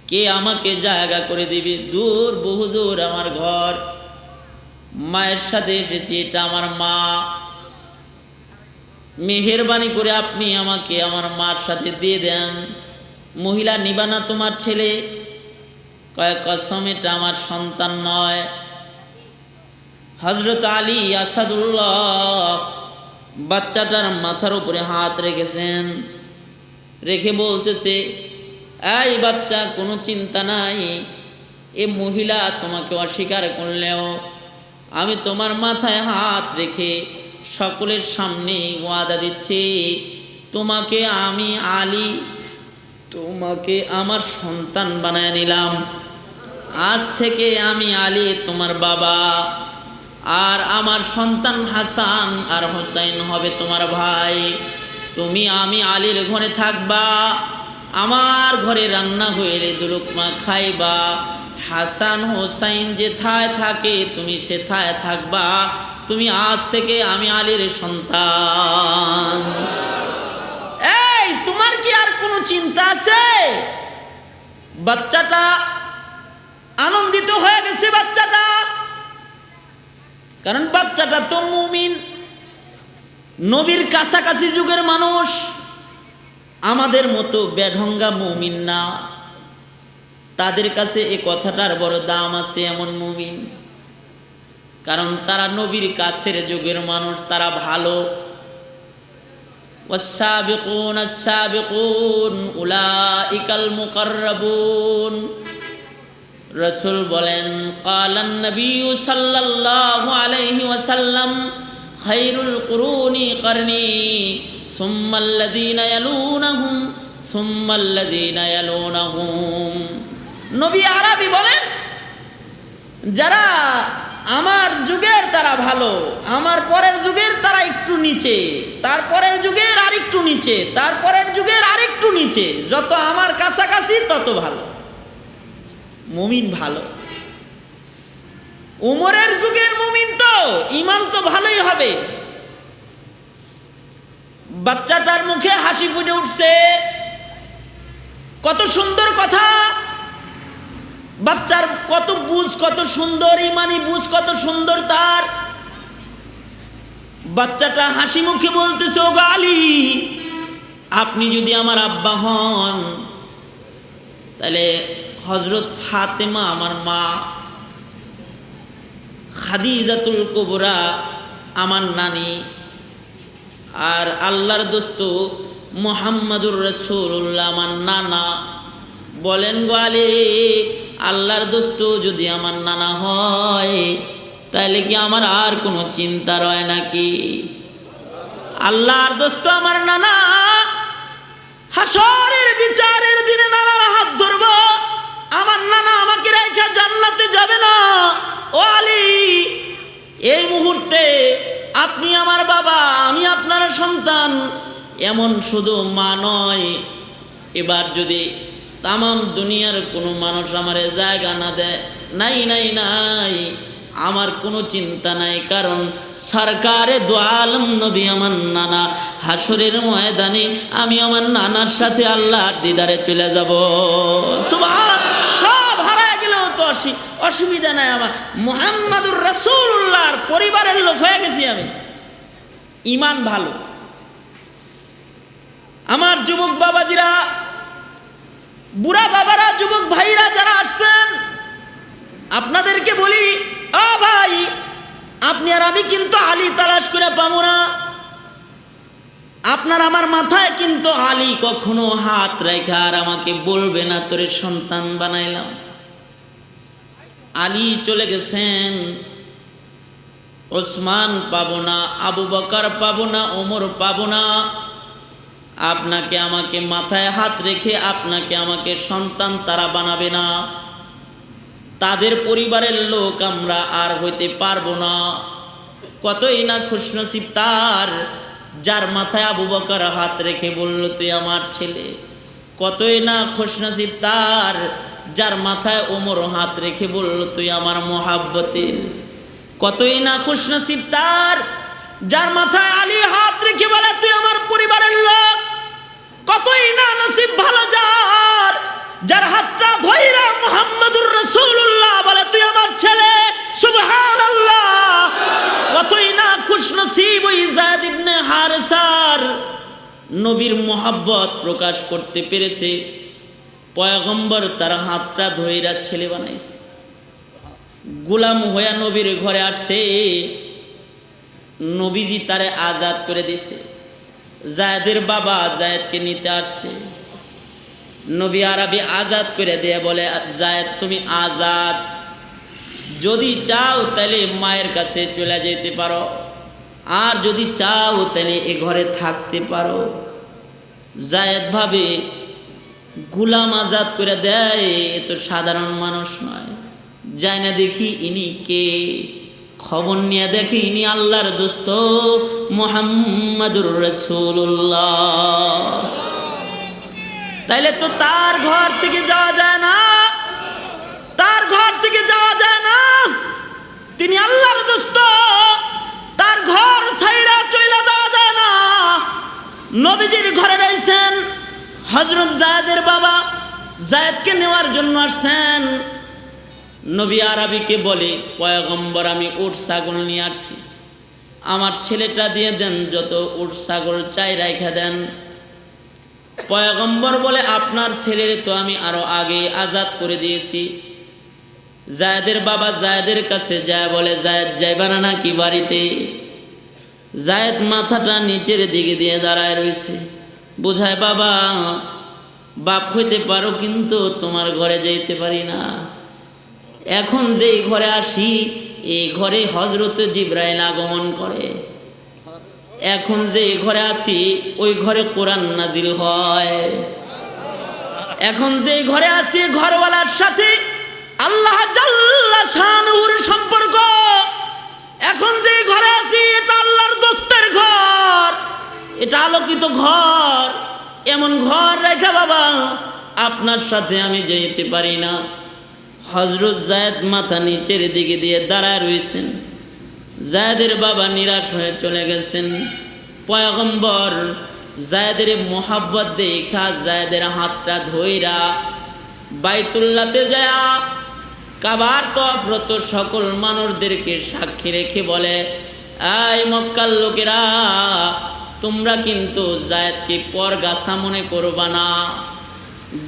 কে আমাকে জায়গা করে দিবে? দূর, বহু দূর আমার ঘর, মায়ের সাথে এসেছি, এটা আমার মা, মেহেরবানি করে আপনি আমাকে আমার মার সাথে দিয়ে দেন। মহিলা, নিবানা তোমার ছেলে? কয় কসম এটা আমার সন্তান নয়। হযরত আলী আসাদুল্লাহ বাচ্চাটার মাথার উপরে হাত রেখেছেন, রেখে বলতেছে, এই বাচ্চা, কোনো চিন্তা নাই, এ মহিলা তোমাকে অস্বীকার করলেও আমি তোমার মাথায় হাত রেখে সকলের সামনে ওয়াদা দিচ্ছি, তোমাকে আমি আলী, তোমাকে আমার সন্তান বানায় নিলাম। আজ থেকে আমি আলী তোমার বাবা, আর আমার সন্তান হাসান আর হোসাইন হবে তোমার ভাই। তুমি আমি আলীর ঘরে থাকবা, আমার ঘরে রান্না হইলে দুলুকমা খাইবা, হাসান হোসাইন যেথায় থাকে তুমি সেথায় থাকবা, তুমি আজ থেকে আমি আলীর সন্তান। এই, তোমার কি আর কোনো চিন্তা আছে? বাচ্চাটা আনন্দিত হয়ে গেছে, বাচ্চাটা, কারণ বাচ্চাটা তো মুমিন, নবীর কাছাকাছি যুগের মানুষ, আমাদের মতো বেঢঙ্গা মুমিন না। তাদের কাছে এই কথাটার বড় দাম আছে, এমন মুমিন, কারণ তারা নবীর কাছের যুগের মানুষ, তারা ভালো। ওয়াস-সাবিকুন আস-সাবিকুন উলাইকাল মুকাররাবুন। রাসূল বলেন, ক্বালান নবী সাল্লাল্লাহু আলাইহি ওয়াসাল্লাম, খায়রুল কুরুনি করনি সুম্মাল্লাযীনা ইয়ালুনাহুম সুম্মাল্লাযীনা ইয়ালুনাহুম। নবী আরবি বলেন, যারা আমার যুগের তারা ভালো, আমার পরের যুগের তারা একটু নিচে, তারপরের যুগের আরেকটু নিচে, তারপরের যুগের আরেকটু নিচে, যত আমার কাছাকাছি তত ভালো। মুমিন ভালো। উমরের যুগের মুমিন তো ঈমান তো ভালোই হবে। বাচ্চাটার মুখে হাসি ফুটে উঠছে, কত সুন্দর কথা, বাচ্চার কত বুঝ, কত সুন্দর ঈমানি বুঝ, কত সুন্দর তার। বাচ্চাটা হাসি মুখে বলতেছে, ও আলী, আপনি যদি আমার আব্বা হন, তাহলে হযরত ফাতেমা আমার মা, খাদিজাতুল কুবরা আমার নানি, আর আল্লাহর দোস্ত মুহাম্মাদুর রাসূলুল্লাহ আমার নানা। বলেন গো আলী, আল্লাহর দোস্ত যদি আমার নানা হয়, তাহলে কি আমার আর কোনো চিন্তা রয় নাকি? আল্লাহর দোস্ত আমার নানা, হাসরের বিচারের দিনে নানার হাত ধরব, আমার নানা আমাকে রেখে জান্নাতে যাবে না। ও আলী, এই মুহূর্তে আপনি আমার বাবা, আমি আপনার সন্তান, এমন শুধু মা নয়, এবার যদি তামাম দুনিয়ার কোনো মানুষ আমারে জায়গা না দেয়, নাই নাই নাই, আমার কোনো চিন্তা নাই, কারণ সরকারে দু আলম নবী আমার নানা, হাসরের ময়দানে আমি আমার নানার সাথে আল্লাহর দিদারে চলে যাব। সুবহান, সব হারায় গেলেও তো অসুবিধা নাই, আমার মুহাম্মাদুর রাসূলুল্লাহর পরিবারের লোক হয়ে গেছি আমি, ঈমান ভালো। আমার যুবক বাবাজিরা, বুড়া বাবারা, যুবক ভাইরা যারা আসছেন, আপনাদেরকে বলি, ভাই, আপনি আর আমি কিন্তু আলী তালাশ করে পাবো না। আপনার আমার মাথায় কিন্তু আলী কখনো হাত রেখে আর আমাকে বলবে না তোরে সন্তান বানাইলাম। আলী চলে গেছেন, ওসমান পাবো না, আবু বকর পাবো না, ওমর পাবো না। আপনাকে আমাকে মাথায় হাত রেখে আপনাকে আমাকে সন্তান তারা বানাবে না, তাদের পরিবারের লোক আমরা আর হইতে পারবো না। কতই না খুশনসিব তার, যার মাথায় আবু বকর হাত রেখে বলল তুই আমার ছেলে। কতই না খুশনসিব তার, যার মাথায় ওমর হাত রেখে বলল তুই আমার মোহাব্বতের। কতই না খুশনসিব তার, যার মাথায় আলী হাত রেখে বলে তুই আমার পরিবারের লোক। কতই না নসিব ভালো যার, যার হাতটা ধইরা মুহাম্মদুর রাসূলুল্লাহ বলে তুই আমার ছেলে। সুবহানাল্লাহ। কতই না খুশনসিব ওই যায়েদ ইবনে হারেসার, নবীর মোহাব্বত প্রকাশ করতে পেরেছে, পয়গম্বর তার হাতটা ধইরা ছেলে বানাইছে। গোলাম হইয়া নবীর ঘরে আসছে, নবীজি তারে আজাদ করে দিছে। যায়েদের বাবা যায়েদকে নিতে আসছে, নবী আরবি আজাদ করে দিয়ে বলে, যায়েদ তুমি আজাদ, যদি চাও তাহলে মায়ের কাছে চলে যেতে পারো, আর যদি চাও তাহলে এ ঘরে থাকতে পারো। যায়েদ ভাবে গোলাম আজাদ করে দেয়, এ তো সাধারণ মানুষ নয়। যায় না দেখি ইনি কে, খবর নিয়ে দেখি ইনি আল্লাহর দোস্ত মুহাম্মাদুর রাসূলুল্লাহ। তাইলে তো তার ঘর থেকে যাওয়া যায় না, তার ঘর থেকে যাওয়া যায় না। তিনি আল্লাহর দোস্ত, তার ঘর ছাইরা চইলা যাওয়া যায় না। নবীজির ঘরে রয়েছেন, হযরত যায়েদের বাবা যায়েদকে নেওয়ার জন্য আসছেন। নবী আরবিকে বলে, পয়গম্বর আমি উট ছাগল নিয়ে আসছি, আমার ছেলেটা দিয়ে দেন, যত উট ছাগল চাই রাইখা দেন। পয়গম্বর বলে আপনার ছেলের তো আমি আরো আগে আজাদ করে দিয়েছি। যায়েদের বাবা যায়েদের কাছে যায় বলে, যায়েদ যাইবা না নাকি বাড়িতে? যায়েদ মাথাটা নিচের দিকে দিয়ে দাঁড়ায় রয়েছে, বুঝায় বাবা বাপ হইতে পারো কিন্তু তোমার ঘরে যাইতে পারি না। এখন যেই ঘরে আসি এই ঘরে হযরত জিবরাইল আগমন করে, এখন যে ঘরে আসি ওই ঘরে কোরআন নাজিল হয়। এখন যে ঘরে আসি ঘরওয়ালার সাথে আল্লাহ জাল্লা শানুর সম্পর্ক। এখন যে ঘরে আসি এটা আল্লাহর দোস্তের ঘর, এটা আলোকিত ঘর। এমন ঘর রেখে বাবা আপনার সাথে আমি যেতে পারি না। হযরত যায়েদ মাথা নিচের দিকে দিয়ে দাঁড়ায় রয়েছেন। যায়েদের বাবা নিরাশ হয়ে চলে গেছেন। পয়গম্বর যায়েদের মোহাব্বত দেখা যায়েদের হাতটা ধইরা বাইতুল্লাহতে যায় কাবার তওয়াফরত সকল মানুষদেরকে সাক্ষী রেখে বলে, এই মক্কার লোকেরা, তোমরা কিন্তু যায়েদকে পরগাছা মনে করবা না,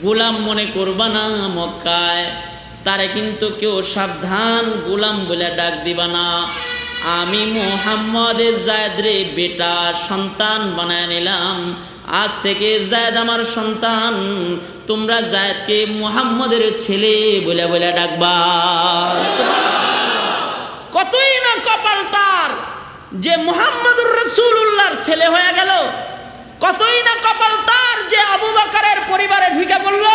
গোলাম মনে করবা না। মক্কায় তারে কিন্তু কেউ সাবধান গোলাম বলে ডাক দিবা না। আমি মুহাম্মদের যায়েদরে বেটা সন্তান বানায় নিলাম, আজ থেকে যায়েদ আমার সন্তান। তোমরা যায়েদকে মুহাম্মদের ছেলে বলে বলে ডাকবা। কতই না কপাল তার যে মুহাম্মদুর রাসূলুল্লাহর ছেলে হয়ে গেল। কতই না কপাল তার যে আবু বকরের পরিবারে ঢুকে পড়ল।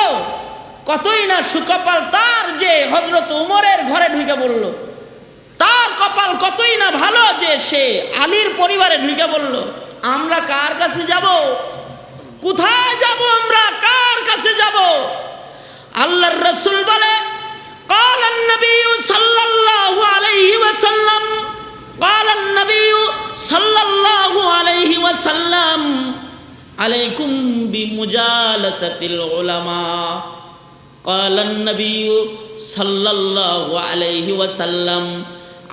কতই না সুকপাল তার যে হযরত উমরের ঘরে ঢুকে পড়ল। তার কপাল কতই না ভালো যে সে আলীর পরিবারে ঢুকে পড়ল। আমরা কার কাছে যাব? কোথায় যাব? আমরা কার কাছে যাব? আল্লাহর রাসূল বলে, ক্বালান নবী সাল্লাল্লাহু আলাইহি ওয়াসাল্লাম, ক্বালান নবী সাল্লাল্লাহু আলাইহি ওয়াসাল্লাম, আলাইকুম বিমুজালাসাতিল উলামা। ক্বালান নবী সাল্লাল্লাহু আলাইহি ওয়াসাল্লাম,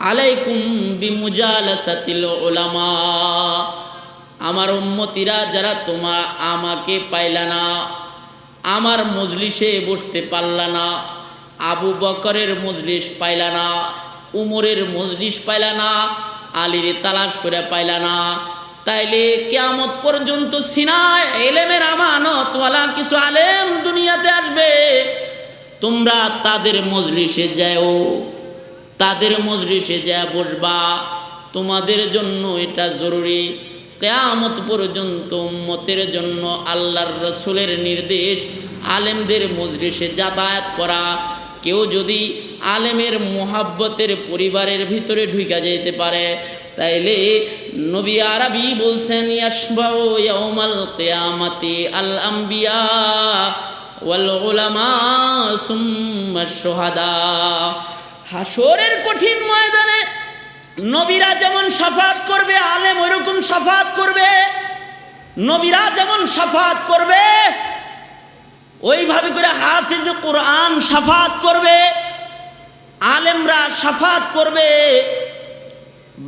আলাইকুম বিমুজালাসাতিল উলামা। আমার উম্মতিরা যারা তোমার আমাকে পাইলা না, আমার মজলিসে বসতে পারলা না, আবু বকরের মজলিস পাইলা না, উমরের মজলিস পাইলা না, আলীর তালাশ করে পাইলা না, তাইলে কিয়ামত পর্যন্ত সিনায় ইলমের আমানতওয়ালা কিছু আলেম দুনিয়াতে আসবে, তোমরা তাদের মজলিসে যাও, তাদের মজলিসে যা বসবা, তোমাদের জন্য এটা জরুরি। কিয়ামত পর্যন্ত উম্মতের জন্য আল্লাহর রাসূলের নির্দেশ আলেমদের মজলিসে যাতায়াত করা। কেউ যদি আলেমের মুহাব্বতের পরিবারের ভিতরে ঢুকে যেতে পারে, তাইলে নবী আরবি বলছেন ইয়াশবাউ ইয়াউমাল কিয়ামাতি আল আম্বিয়া ওয়াল উলামা সুম্মা শুহাদা। হাসরের কঠিন ময়দানে নবীরা যেমন শাফাত করবে, আলেম ওইরকম শাফাত করবে। নবীরা যেমন শাফাত করবে, ওইভাবে করে হাফিজ কোরআন শাফাত করবে, আলেমরা শাফাত করবে।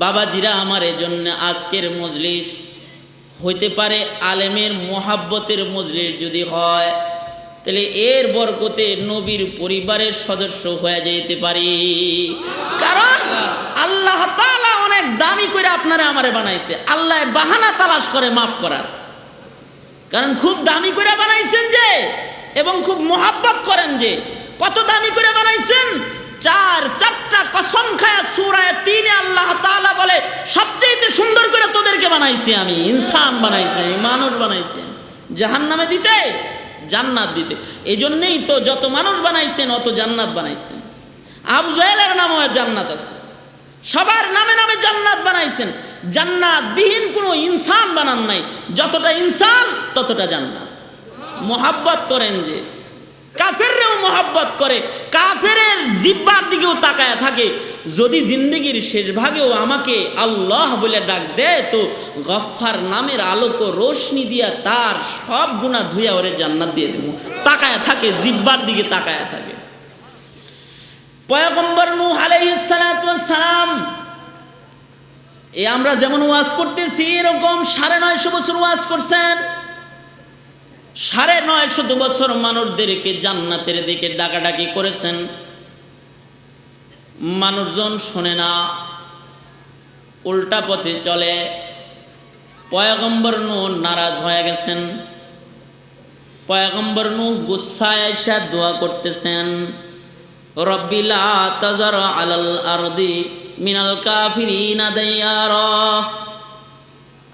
বাবাজিরা, আমার এজন্য আজকের মজলিস হইতে পারে আলেমের মোহাব্বতের মজলিস যদি হয়, তাহলে এর বরকতে নবীর পরিবারের সদস্য হয়ে যেতে পারি। কারণ আল্লাহ তাআলা অনেক দামি করে আপনারা আমারে বানাইছে। আল্লাহ বাহানা তালাশ করে মাফ করার, কারণ খুব দামি করে বানাইছেন যে, এবং খুব মোহাব্বত করেন যে। কত দামি করে বানাইছেন? চারটা কসম খায়া সূরা ৩ আল্লাহ তাআলা বলে সবচেয়ে সুন্দর করে তোদেরকে বানাইছি আমি। ইনসান বানাইছে, মানুষ বানাইছে জাহান্নামে দিতে, জান্নাত দিতে। এই জন্যেই তো যত মানুষ বানাইছেন অত জান্নাত বানাইছেন। আবু জাহেলের নামে জান্নাত আছে, সবার নামে নামে জান্নাত বানাইছেন। জান্নাত বিহীন কোনো ইনসান বানান নাই। যতটা ইনসান ততটা জান্নাত। মোহাব্বত করেন যে, কাফেররেও মোহাব্বত করে, কাফেরের জিহ্বার দিকেও তাকায় থাকে। যদি জিন্দেগির শেষ ভাগেও আমাকে আল্লাহ বলে ডাক দেয়, তো গফফার নামের আলোক ও রোশনি দিয়া তার সব গুনাহ ধুইয়া ওরে জান্নাত দিয়ে দেব। তাকায় থাকে, জিহ্বার দিকে তাকায় থাকে। পয়গম্বর নূহ আলাইহিস সালাতু ওয়াস সালাম, এই আমরা যেমন ওয়াজ করতেছি এরকম ৯৫০ বছর ওয়াজ করছেন। ৯৫০ বছর মানুষদেরকে জান্নাতের দিকে ডাকাডাকি করেছেন। মানুষজন শোনে না, উল্টা পথে চলে। পয়গম্বর নূহ নারাজ হয়ে গেছেন। পয়গম্বর নূহ গুসায় আইসা দোয়া করতেছেন, রব্বি লা তাযার আলাল আরদি মিনাল কাফিরিনা দাইয়ারা।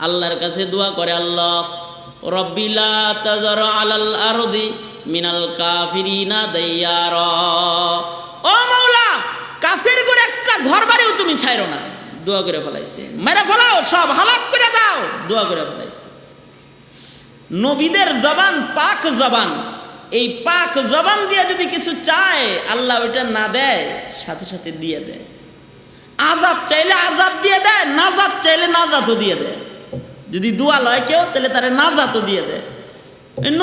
আল্লাহর কাছে দোয়া করে, আল্লাহ রব্বি লা তাযার আলাল আরদি মিনাল কাফিরিনা দাইয়ারা। ও মাওলা, কাফের করে একটা ঘর বাড়িও তুমি ছাইরো না। দোয়া করে ফেলাইছে, মেরে ফেলাও, সব হালাক করে দাও, দোয়া করে ফেলাইছে। নবীদের জবান পাক জবান, এই পাক জবান দিয়ে যদি কিছু চায় আল্লাহ ওইটা না দেয়, সাথে সাথে দিয়ে দেয়। আযাব চাইলে আযাব দিয়ে দেয়, নাজাত চাইলে নাজাতও দিয়ে দেয়। যদি দোয়া লয় কেউ, তাহলে তারে নাজাতও দিয়ে দেয়।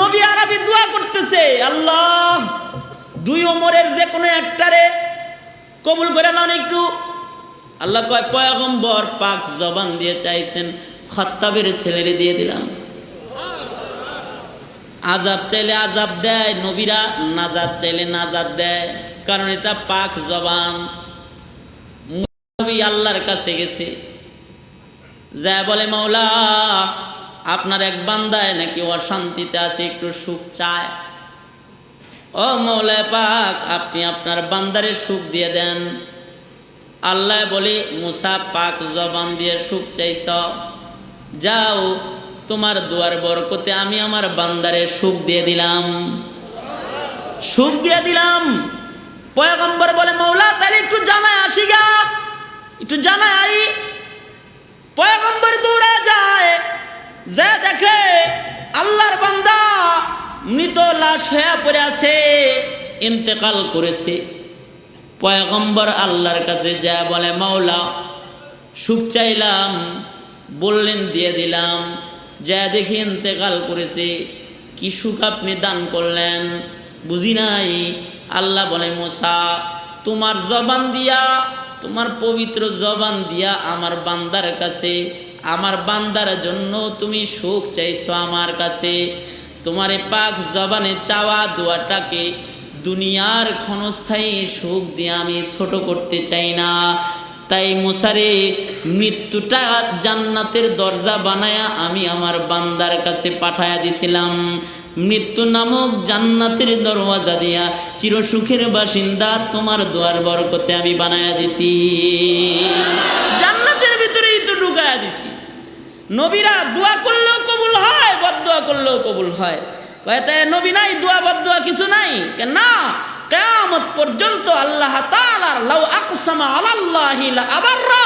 নবী আরবি দোয়া করতেছে, আল্লাহ দুই ওমরের যে কোনো একটারে কবুল করে নাও একটু। আল্লাহ কয়, পয়গম্বর পাক জবান দিয়ে চাইছেন, খাত্তাবের ছেলেরে দিয়ে দিলাম। আযাব চাইলে আযাব দেয়, নবীরা নাজাত চাইলে নাজাত দেয়, কারণ এটা পাক জবান। নবী আল্লাহর কাছে গেছে, যা বলে, মাওলা আপনার এক বান্দায় নাকি অশান্তিতে আছে, একটু সুখ চায়। ও মাওলা পাক, আপনি আপনার বান্দারে সুখ দিয়ে দেন। আল্লাহ বলে, মুসা পাক জবান দিয়ে সুখ চাইছ, যাও তোমার দোয়ার বরকতে আমি আমার বান্দারে সুখ দিয়ে দিলাম, সুখ দিয়ে দিলাম। পয়গম্বর বলে, মাওলা তাহলে একটু জানায় আসি গা, একটু জানায় আই। পয়গম্বর দৌড়ে যায়, যে দেখে আল্লাহর বান্দা মৃত লাশ হয়ে পড়ে আছে, ইন্তেকাল করেছে। পয়গম্বর আল্লাহর কাছে যা বলে, মাওলা সুখ চাইলাম, বললেন দিয়ে দিলাম। যা দেখি ইন্তেকাল করেছে, কি সুখ আপনি দান করলেন বুঝি নাই। আল্লাহ বলে, মুসা তোমার জবান দিয়া, তোমার পবিত্র জবান দিয়া আমার বান্দার কাছে, আমার বান্দার জন্য তুমি সুখ চাইছো আমার কাছে, তোমারে পাক জবানে চাওয়া দোয়াটাকে দুনিয়ার ক্ষণস্থায়ী সুখ দিয়ে আমি ছোট করতে চাই না। তাই মুসারে মৃত্যুটা জান্নাতের দরজা বানায়া আমি আমার বান্দার কাছে পাঠায়া দিছিলাম। মৃত্যু নামক জান্নাতের দরওয়াজা দিয়া চিরসুখের বাসিন্দা তোমার দোয়ার বরকতে আমি বানায়া দিছি। জান্নাতের ভিতরেই তো ঢুকায়া দিছি। নবীরা দোয়া করলেও কবুল হয়, বদদোয়া করলেও কবুল হয়। কয়তে নবী নাই, দোয়া বদদোয়া কিছু নাই কেন? না, কিয়ামত পর্যন্ত আল্লাহ তাআলার লাউ আকসামা আলাল্লাহি লা আবাররা,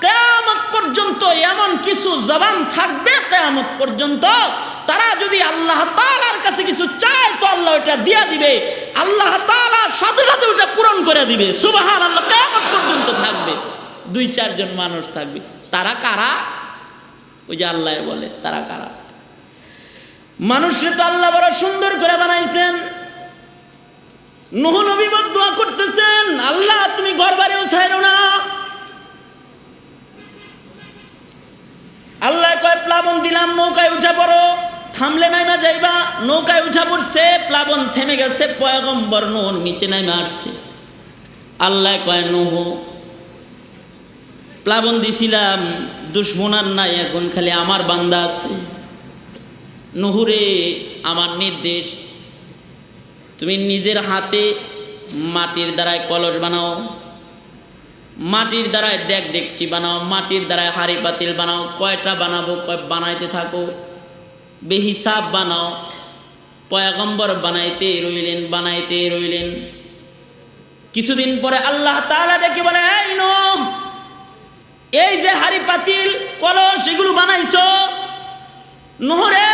কিয়ামত পর্যন্ত এমন কিছু জবান থাকবে কিয়ামত পর্যন্ত, তারা যদি আল্লাহ তাআলার কাছে কিছু চায় তো আল্লাহ ওটা দিয়া দিবে, আল্লাহ তাআলা সাথে সাথে ওটা পূরণ করে দিবে। সুবহানাল্লাহ। কিয়ামত পর্যন্ত থাকবে 2-4 জন মানুষ থাকবে। তারা কারা? ওই যে আল্লাহ বলে তারা কারা? মানুষকে তো আল্লাহ বড় সুন্দর করে বানাইছেন। নূহ নবী বদদোয়া করতেছেন, আল্লাহ তুমি ঘর বাড়িও ছাইরো না। আল্লাহ কয় প্লাবন দিলাম, নৌকায় উঠা পড়ো। থামলে নাইমা যাইবা, নৌকায় উঠা পড়ছে, প্লাবন থেমে গেছে, পয়গম্বর নূহ নিচে নাইমা আসছে। আল্লাহ কয় নূহ প্লাবন দিছিলাম, দুশ্মন আর নাই, এখন খালি আমার বান্দা আছে। নূহরে আমার নির্দেশ, তুমি নিজের হাতে মাটির দ্বারায় কলস বানাও, মাটির দ্বারায় ডেক ডেকচি বানাও, মাটির দ্বারায় হাড়ি পাতিল বানাও। কয়টা বানাবো? কয় বানাইতে থাকো, বেহিসাব বানাও। পয়গম্বর বানাইতে রইলেন, বানাইতে রইলেন। কিছুদিন পরে আল্লাহ তাআলা ডেকে বলে, এই নূহ, এই যে হাড়ি পাতিল কলস এগুলো বানাইছো, নূহ রে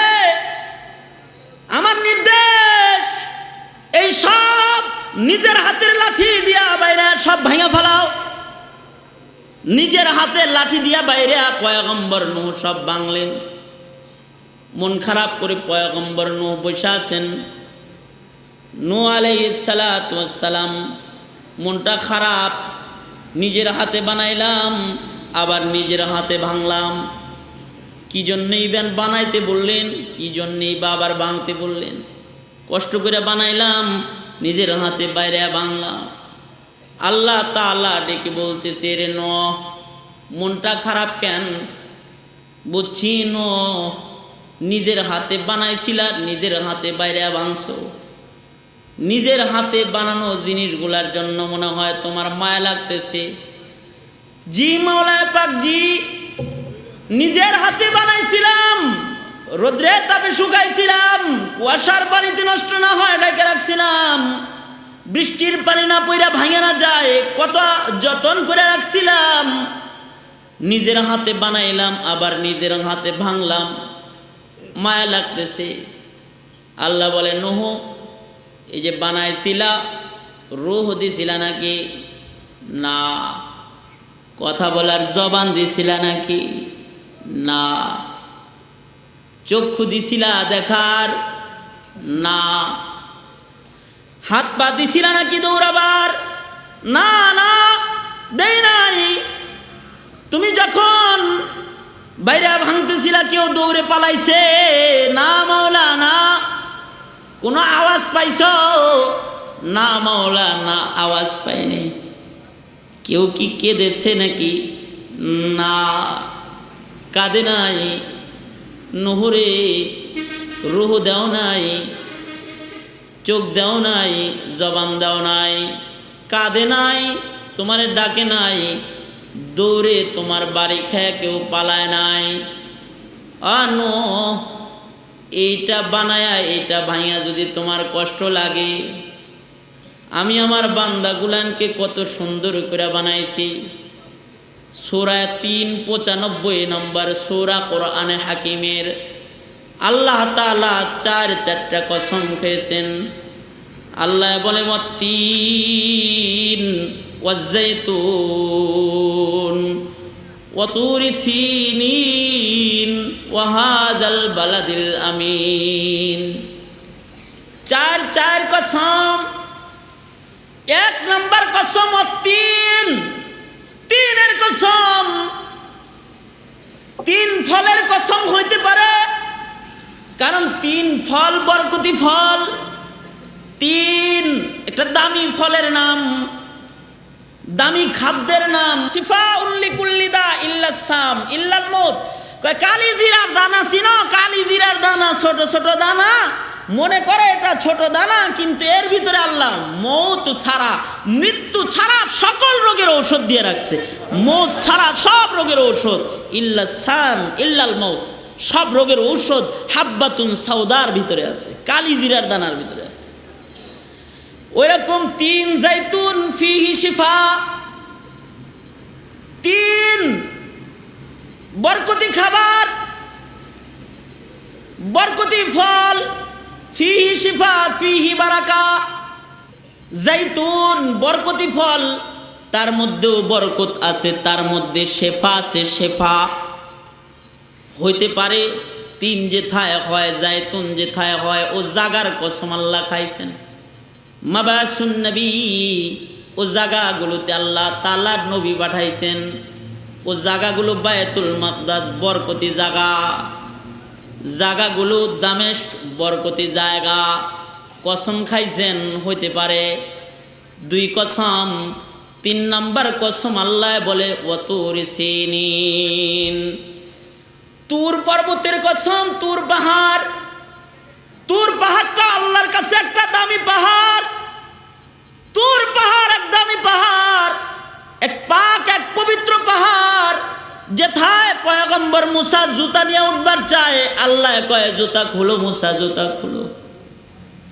আমার নির্দেশ, এই সব নিজের হাতের লাঠি দিয়া বাইরে সব ভাঙা ফেলাও। নিজের হাতে লাঠি দিয়া বাইরে পয়গম্বর নূহ সব ভাঙলেন। মন খারাপ করে পয়গম্বর নূহ বসে আছেন। নূহ আলাইহিস সালাতু ওয়াস সালাম মনটা খারাপ, নিজের হাতে বানাইলাম আবার নিজের হাতে ভাঙলাম। কি জন্যই বানাইতে বললেন, কি জন্যই বাবার ভাঙতে বললেন? কষ্ট করে বানাইলাম, নিজের হাতে বাইরে ভাঙলাম। আল্লাহ তাআলা ডেকে বলতেছে, রে নূহ মনটা খারাপ কেন? বুঝছি নূহ নিজের হাতে বানাইছিলা, নিজের হাতে বাইরে ভাঙছো। নিজের হাতে বানানো জিনিসগুলার জন্য মনে হয় তোমার মায়া লাগতেছে। জি মাওলা পাক জি, নিজের হাতে বানাইছিলাম, রোদ্রের তাপে শুকাইছিলাম, কুয়াশার পানিতে নষ্ট না হয় ঢেকে রাখছিলাম, বৃষ্টির পানি না পইরা ভাঙে না যায়, কত যতন করে রাখছিলাম। নিজের হাতে বানাইলাম আবার নিজের হাতে ভাঙলাম, মায়া লাগতেছে। আল্লাহ বলে, নূহ এই যে বানাইছিলা রূহ দিছিলা নাকি? না। কথা বলার জবান দিছিলা নাকি? না। চক্ষু দিছিলা দেখার? না। হাত পা দিছিলা নাকি দৌড়াবার? না না, দেই নাই। তুমি যখন বাইরে ভাঙতেছিলা কেউ দৌড়ে পালাইছে? না মাওলা না। কোনো আওয়াজ পাইছো? না মাওলা না, আওয়াজ পাইনি। কেউ কি কেঁদেছে নাকি? না, কাঁদে নাই। নূহ রে রূহ দাও নাই, চোখ দাও নাই, জবান দাও নাই, কাঁদে নাই, তোমার ডাকে নাই, দৌড়ে তোমার বাড়ি খেয়ে কেউ পালায় নাই। নূহ এইটা বানায়া এইটা ভাইয়া যদি তোমার কষ্ট লাগে, আমি আমার বান্দাগুলানকে কত সুন্দর করে বানাইছি। সূরা 395 নম্বর সূরা কোরআনে হাকিমের আল্লাহ তাআলা 4টা কসম খেয়েছেন। আল্লাহ বলে, ওয়াত্তিন ওয়াজ্জাইতুন ওয়া তুরি সিনিন ওয়া হাযাল বালাদিল আমিন। 4 কসম। 1 নম্বর কসম তিন, তিনের কসম। 3 ফলের কসম হইতে পারে, কারণ 3 ফল বরকতি ফল, 3 একটা দামি ফলের নাম, দামি খাদ্যের নাম। শিফাউল লিকুল্লি দা ইল্লা সাম ইল্লাল মউত। কয় কালিজিরার দানা চিনো? কালিজিরার দানা ছোট ছোট দানা, মনে করে এটা ছোট দানা, কিন্তু এর ভিতরে আল্লাহ মউত ছাড়া, মৃত্যু ছাড়া সকল রোগের ঔষধ দিয়ে রাখছে। মউত ছাড়া সব রোগের ঔষধ, ইল্লা সাম ইল্লাল মউত, সব রোগের ঔষধ হাব্বাতুন সাউদার ভিতরে আছে, কালিজিরার দানার ভিতরে আছে। ওইরকম 3 জাইতুন ফিহি শিফা, 3 বরকতি খাবার, বরকতি ফল, ফিহি শিফা ফিহি বারাকা। জাইতুন বরকতি ফল, তার মধ্যেও বরকত আছে, তার মধ্যে শেফা আছে। শেফা হইতে পারে 3 যেথায় হয়, জাইতুন যেথায় হয়, ও জাগার কসম আল্লাহ খাইছেন। মাবাসুন নবী, ও জায়গাগুলোতে আল্লাহ তাআলা নবী পাঠাইছেন। ও জায়গাগুলো বায়তুল মাকদাস বরকতি জায়গা, জায়গাগুলো দামেস্ক বরকতি জায়গা। কসম খাইছেন, হইতে পারে 2 কসম। 3 নাম্বার কসম আল্লাহ বলে ওয়াতুর সিনিন, তুর পর্বতের কসম। তুর পাহাড়, তুর পাহাড়টা আল্লাহর কাছে একটা দামি পাহাড়। তুর পাহাড় এক দামি পাহাড়, এক পাক, এক পবিত্র পাহাড়, যেথায় পয়গম্বর মুসা জুতা নিয়ে উঠবার চায়, আল্লাহ কয় জুতা খুলো মুসা, জুতা খুলো।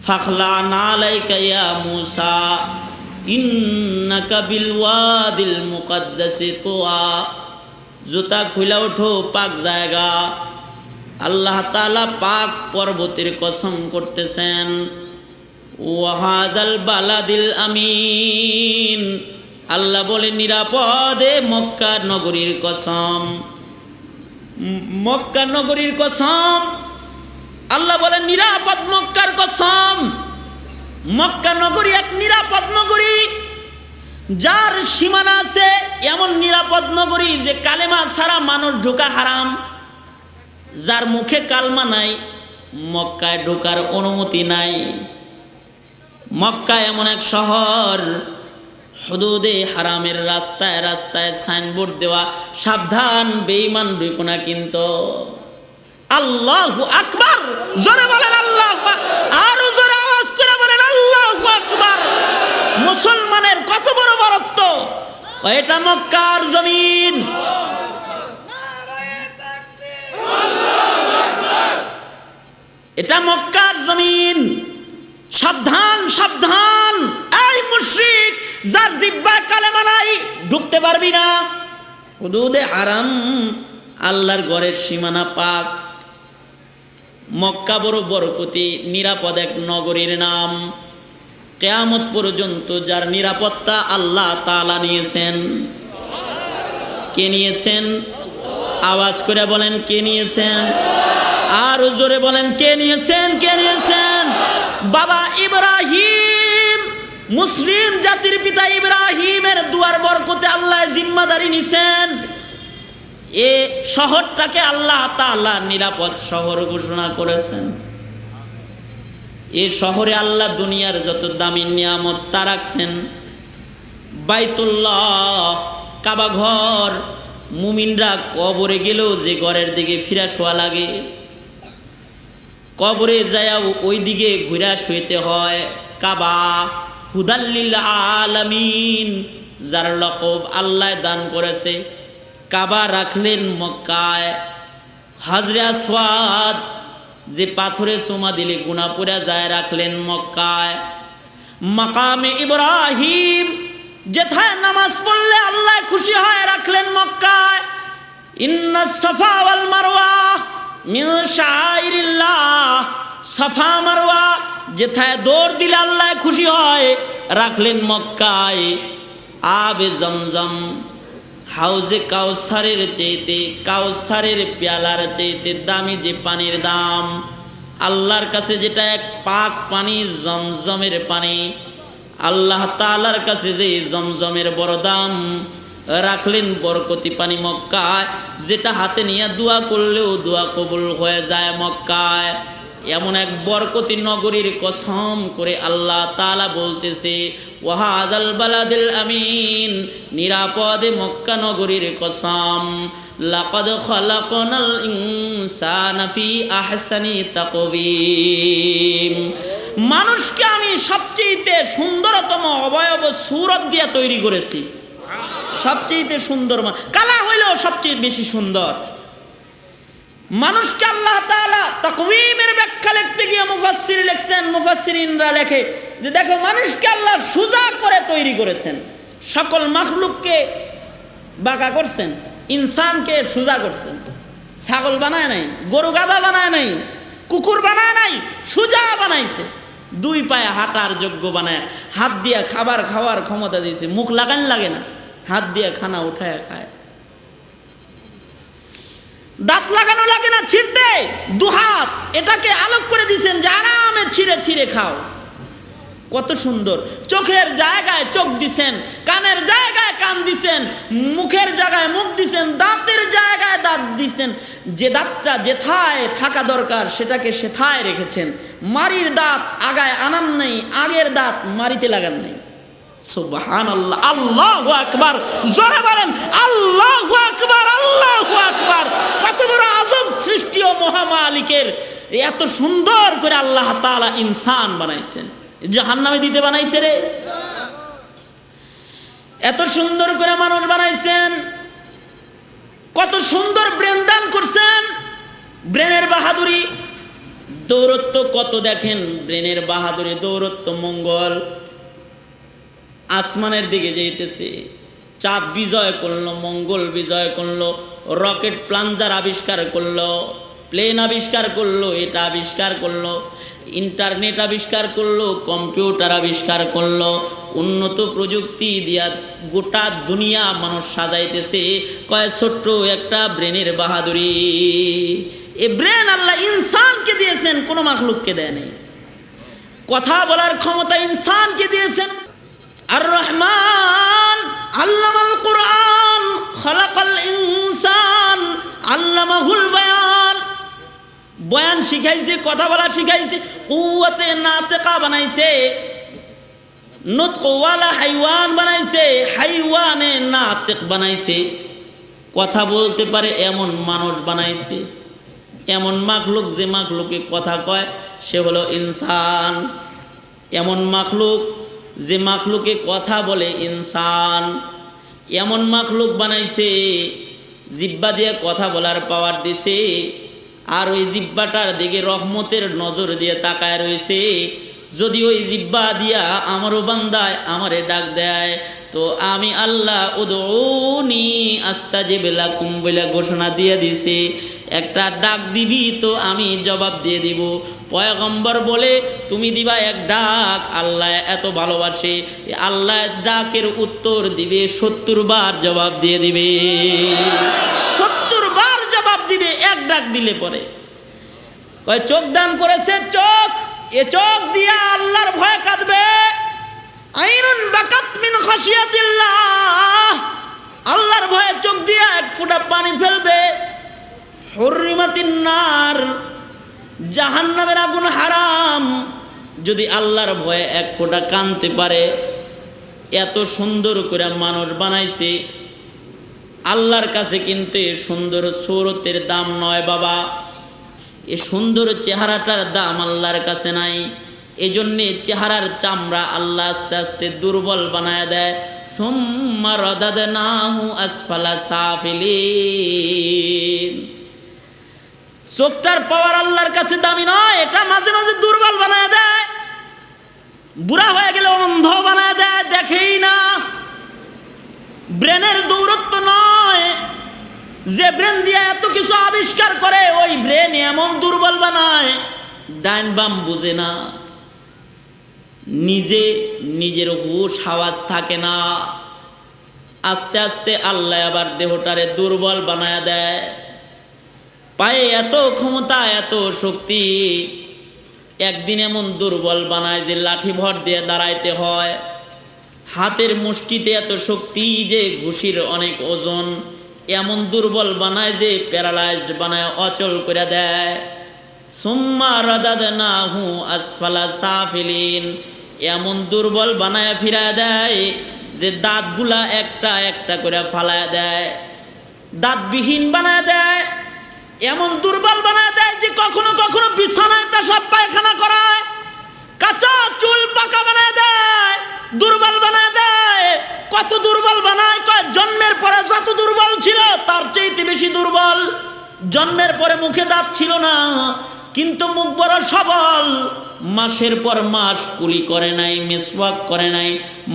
ফাখলা নালাইকা ইয়া মুসা ইন্নাকা বিল ওয়াদিল মুকদ্দাসি তুয়া। জুতা খুলে ওঠো, পাক জায়গা। আল্লাহ তাআলা পাক পর্বতের কসম করতেছেন। ওয়াহাদাল বালাদিল আমিন, আল্লাহ বলে নিরাপদে মক্কা নগরীর কসম। মক্কা নগরীর কসম, আল্লাহ বলে নিরাপদ মক্কার কসম। মক্কা নগরী এক নিরাপদ নগরী, যার সীমানা আছে, এমন নিরাপদ নগরী যে কালেমা ছাড়া মানুষ ঢোকা হারাম। যার মুখে কালমা নাই, মক্কায় ঢোকার অনুমতি নাই। মক্কা এমন এক শহর, হুদুদে হারামের রাস্তায় রাস্তায় সাইনবোর্ড দেওয়া, সাবধান বেঈমান ঢুকো না কিন্তু। আল্লাহু আকবার, জোরে বলেন আল্লাহু আকবার, আরো জোরে আওয়াজ করে বলেন আল্লাহু আকবার। মুসলমানের কত বড় বরত্ব! এটা মক্কার জমিন। এটা মক্কার জমিন। সাবধান সাবধান, এই মুশরিক, যার জিহ্বায় কালেমা নাই, ঢুকতে পারবি না। হুদুদে হারাম, আল্লাহর ঘরের সীমানা পাক। মক্কা বড় বরকতি, নিরাপদ এক নগরীর নাম। কিয়ামত পর্যন্ত যার নিরাপত্তা আল্লাহ তাআলা নিয়েছেন। কে নিয়েছেন? আওয়াজ করে বলেন কে নিয়েছেন? আর জোরে বলেন কে নিয়েছেন? কে নিয়েছেন? বাবা ইব্রাহিম, মুসলিম জাতির পিতা ইব্রাহিমের দুয়ার বরকতে আল্লাহ জিম্মাদারি নিছেন। এ শহরটাকে আল্লাহ তাআলা নিরাপদ শহর ঘোষণা করেছেন। এই শহরে আল্লাহ দুনিয়ার যত দামি নিয়ামত তা রাখছেন। বাইতুল্লাহ, কাবা ঘর, মুমিনরা কবরে গেলেও যে ঘরের দিকে ফিরা শোয়া লাগে, কবরে যায়াও ওই দিকে ঘুরা শুইতে হয়। কাবা হুদাল্লিল আলামিন, যার লকব আল্লাহ দান করেছে। কাবা রাখলেন মক্কায়। হাজরে আসওয়াদ, যে পাথরে চুমা দিলে গুনাহ পড়া যায়, রাখলেন মক্কায়। মাকামে ইব্রাহিম, যেথায় নামাজ পড়লে আল্লাহ খুশি হয়, রাখলেন মক্কায়। ইন্নাস সাফা ওয়াল মারওয়া মিন শাআইরিল্লাহ, সাফা মারওয়া যেথায় দৌড় দিলে আল্লাহ খুশি হয়, রাখলেন মক্কায়। আবে জমজম, হাউজে কাউসারের চাইতে, কাউসারের পেয়ালার চাইতে দামি যে পানির দাম, আল্লাহর কাছে যেটা এক পাক পানি, জমজমের পানি, আল্লাহ তাআলার কাছে যে জমজমের বড় দাম, রাখলেন বরকতি পানি মক্কায়, যেটা হাতে নিয়ে দোয়া করলেও দোয়া কবুল হয়ে যায় মক্কায়। এমন এক বরকতি নগরীর কসম করে আল্লাহ তাআলা বলতেছে, ওয়াহাদাল বালাদিল আমিন, নিরাপদে মক্কা নগরীর কসম, লাকাদ খালাকনাল ইনসানা ফি আহসানি তাকওয়িম, মানুষকে আমি সবচেয়ে সুন্দরতম অবয়ব সূরত দিয়ে তৈরি করেছি। সবচেয়ে সুন্দর কালা হইলেও সবচেয়ে বেশি সুন্দর মানুষকে আল্লাহ তাআলা তাকওয়িমের ব্যাখ্যা লিখতে গিয়ে মুফাসসির লিখছেন, মুফাসসিরিনরা লেখে যে দেখো মানুষকে আল্লাহ সোজা করে তৈরি করেছেন, সকল মাখলুককে বাঁকা করছেন, ইনসানকে সোজা করছেন। ছাগল বানায় নাই, গরু গাধা বানায় নাই, কুকুর বানায় নাই, সোজা বানাইছে। দুই পায়ে হাঁটার যোগ্য বানায়, হাত দিয়ে খাবার খাওয়ার ক্ষমতা দিয়েছে, মুখ লাগান লাগে না, হাত দিয়ে খানা উঠায় খায়, দাঁত লাগানো লাগে না, ছিঁড়তে দুহাত এটাকে আলোক করে দিয়েছেন যে আরামে ছিঁড়ে ছিঁড়ে খাও। কত সুন্দর! চোখের জায়গায় চোখ দিছেন, কানের জায়গায় কান দিছেন, মুখের জায়গায় মুখ দিছেন, দাঁতের জায়গায় দাঁত দিছেন। যে দাঁতটা যেথায় থাকা দরকার সেটাকে সেথায় রেখেছেন। মারির দাঁত আগায় আনান নেই, আগের দাঁত মারিতে লাগান নেই। সুবহানাল্লাহ, আল্লাহু আকবার, জোরে বলেন আল্লাহু আকবার, আল্লাহু আকবার। কত বড় আজব সৃষ্টি ও মহামালিকের! এত সুন্দর করে আল্লাহ তাআলা ইনসান বানাইছেন, জাহান্নামে দিতে বানাইছে রে। এত সুন্দর করে মানুষ বানাইছেন, কত সুন্দর ব্রেন দান করছেন। ব্রেনের বাহাদুরি, দৌরত্ব কত দেখেন, ব্রেনের বাহাদুরি, দৌরত্ব। মঙ্গল আসমানের দিকে যাইতেছে, চাঁদ বিজয় করলো, মঙ্গল বিজয় করলো, রকেট প্লাঞ্জার আবিষ্কার করলো, প্লেন আবিষ্কার করলো, এটা আবিষ্কার করলো, ইন্টারনেট আবিষ্কার করলো, কম্পিউটার আবিষ্কার করলো, উন্নত প্রযুক্তি দিয়া গোটা দুনিয়া মানুষ সাজাইতেছে। কয় ছোট্ট একটা ব্রেনের বাহাদুরি। এই ব্রেন আল্লাহ ইনসানকে দিয়েছেন, কোনো মাখলুককে দেয় নাই। কথা বলার ক্ষমতা ইনসানকে দিয়েছেন। আর রহমান আল্লামাল কুরআন, খালাকাল ইনসান, আল্লামাহুল বায়ান। বয়ান শিখাইছে, কথা বলা শিখাইছে, কুওয়াতে নাতিকা বানাইছে, নুতকওয়ালা হাইওয়ান বানাইছে, হাইওয়ানে নাতিক বানাইছে, কথা বলতে পারে এমন মানুষ বানাইছে। এমন মাখলুক, যে মাখলুকে কথা কয় সে হলো ইনসান। এমন মাখলুক যে মাখলুকে কথা বলে ইনসান। এমন মাখলুক বানাইছে, জিহ্বা দিয়ে কথা বলার পাওয়ার দিছে, আর ওই জিহ্বাটার দিকে রহমতের নজর দিয়ে তাকায় রয়েছে। যদি ওই জিহ্বা দিয়া আমারও বান্দায় আমারে ডাক দেয়, তো আমি আল্লাহ উদউনি আস্তাজিব লাকুম বলে ঘোষণা দিয়ে দিছে। একটা ডাক দিবি তো আমি জবাব দিয়ে দিব। পয়গম্বর বলে তুমি দিবা এক ডাক, আল্লাহ এত ভালোবাসে, আল্লাহ ডাকের উত্তর দিবে 70 বার জবাব দিয়ে দিবে। 70 বার জবাব দিবে এক ডাক দিলে পরে। কয় চোখ দান করেছে, চোখ, এ চোখ দিয়া আল্লাহর ভয় কাঁদবে। আইনুন বাকাত মিন খাশিয়াতিল্লাহ, আল্লাহর ভয়ে চোখ দিয়া এক ফোঁটা পানি ফেলবে। হুররিমাতিন নার, জাহান্নামের আগুন হারাম। যদি আল্লাহর ভয়ে এক ফোঁটা কাঁদতে পারে, এত সুন্দর করে মানুষ বানাইছে। আল্লাহর কাছে কিন্তু এই সুন্দর সূরতের দাম নয় বাবা, এই সুন্দর চেহারাটার দাম আল্লাহর কাছে নাই। এজন্যে চেহারার চামড়া আল্লাহ আস্তে আস্তে দুর্বল বানায় দেয়। সুম্মা রাদাদনাহু আসফালা সাফিলিন। চোখটার পাওয়ার আল্লাহর কাছে দামি নয়, এটা মাঝে মাঝে দুর্বল বানায় দেয়। বুড়া হয়ে গেলে অন্ধ বানায় দেয়, দেখেই না। ব্রেনের দৌরত্ব নয়, যে ব্রেন দিয়ে এত কিছু আবিষ্কার করে ওই ব্রেন এমন দুর্বল বানায়, ডাইন বাম বুঝে না, নিজে নিজের হুঁশ আওয়াজ থাকে না। আস্তে আস্তে আল্লাহ আবার দেহটারে দুর্বল বানায় দেয়। পায়ে এত ক্ষমতা, এত শক্তি, একদিন এমন দুর্বল বানায় যে লাঠি ভর দিয়ে দাঁড়াইতে হয়। হাতের মুষ্টিতে এত শক্তি যে ঘুষির অনেক ওজন। এমন দুর্বল বানায় যে প্যারালাইজড বানায়, অচল করে দেয়। সুম্মা রাদাদনাহু আসফালা সাফিলিন, এমন দুর্বল বানায় ফিরা দেয় যে দাঁতগুলা একটা একটা করে ফালায় দেয়, দাঁতবিহীন বানায় দেয়, এমন দুর্বল বানায় দেয় যে কখনো কখনো বিছানায় পেশাব পায়খানা করায়, কাঁচা চুল পাকা বানায় দেয়, দুর্বল বানায় দেয়। কত দুর্বল বানায়, জন্মের পরে যত দুর্বল ছিল তার চাইতে বেশি দুর্বল। জন্মের পরে মুখে দাঁত ছিল না, কিন্তু মুখ বড় সবল। মাসের পর মাস কুলি করে নাই, মিসওয়াক করে নাই,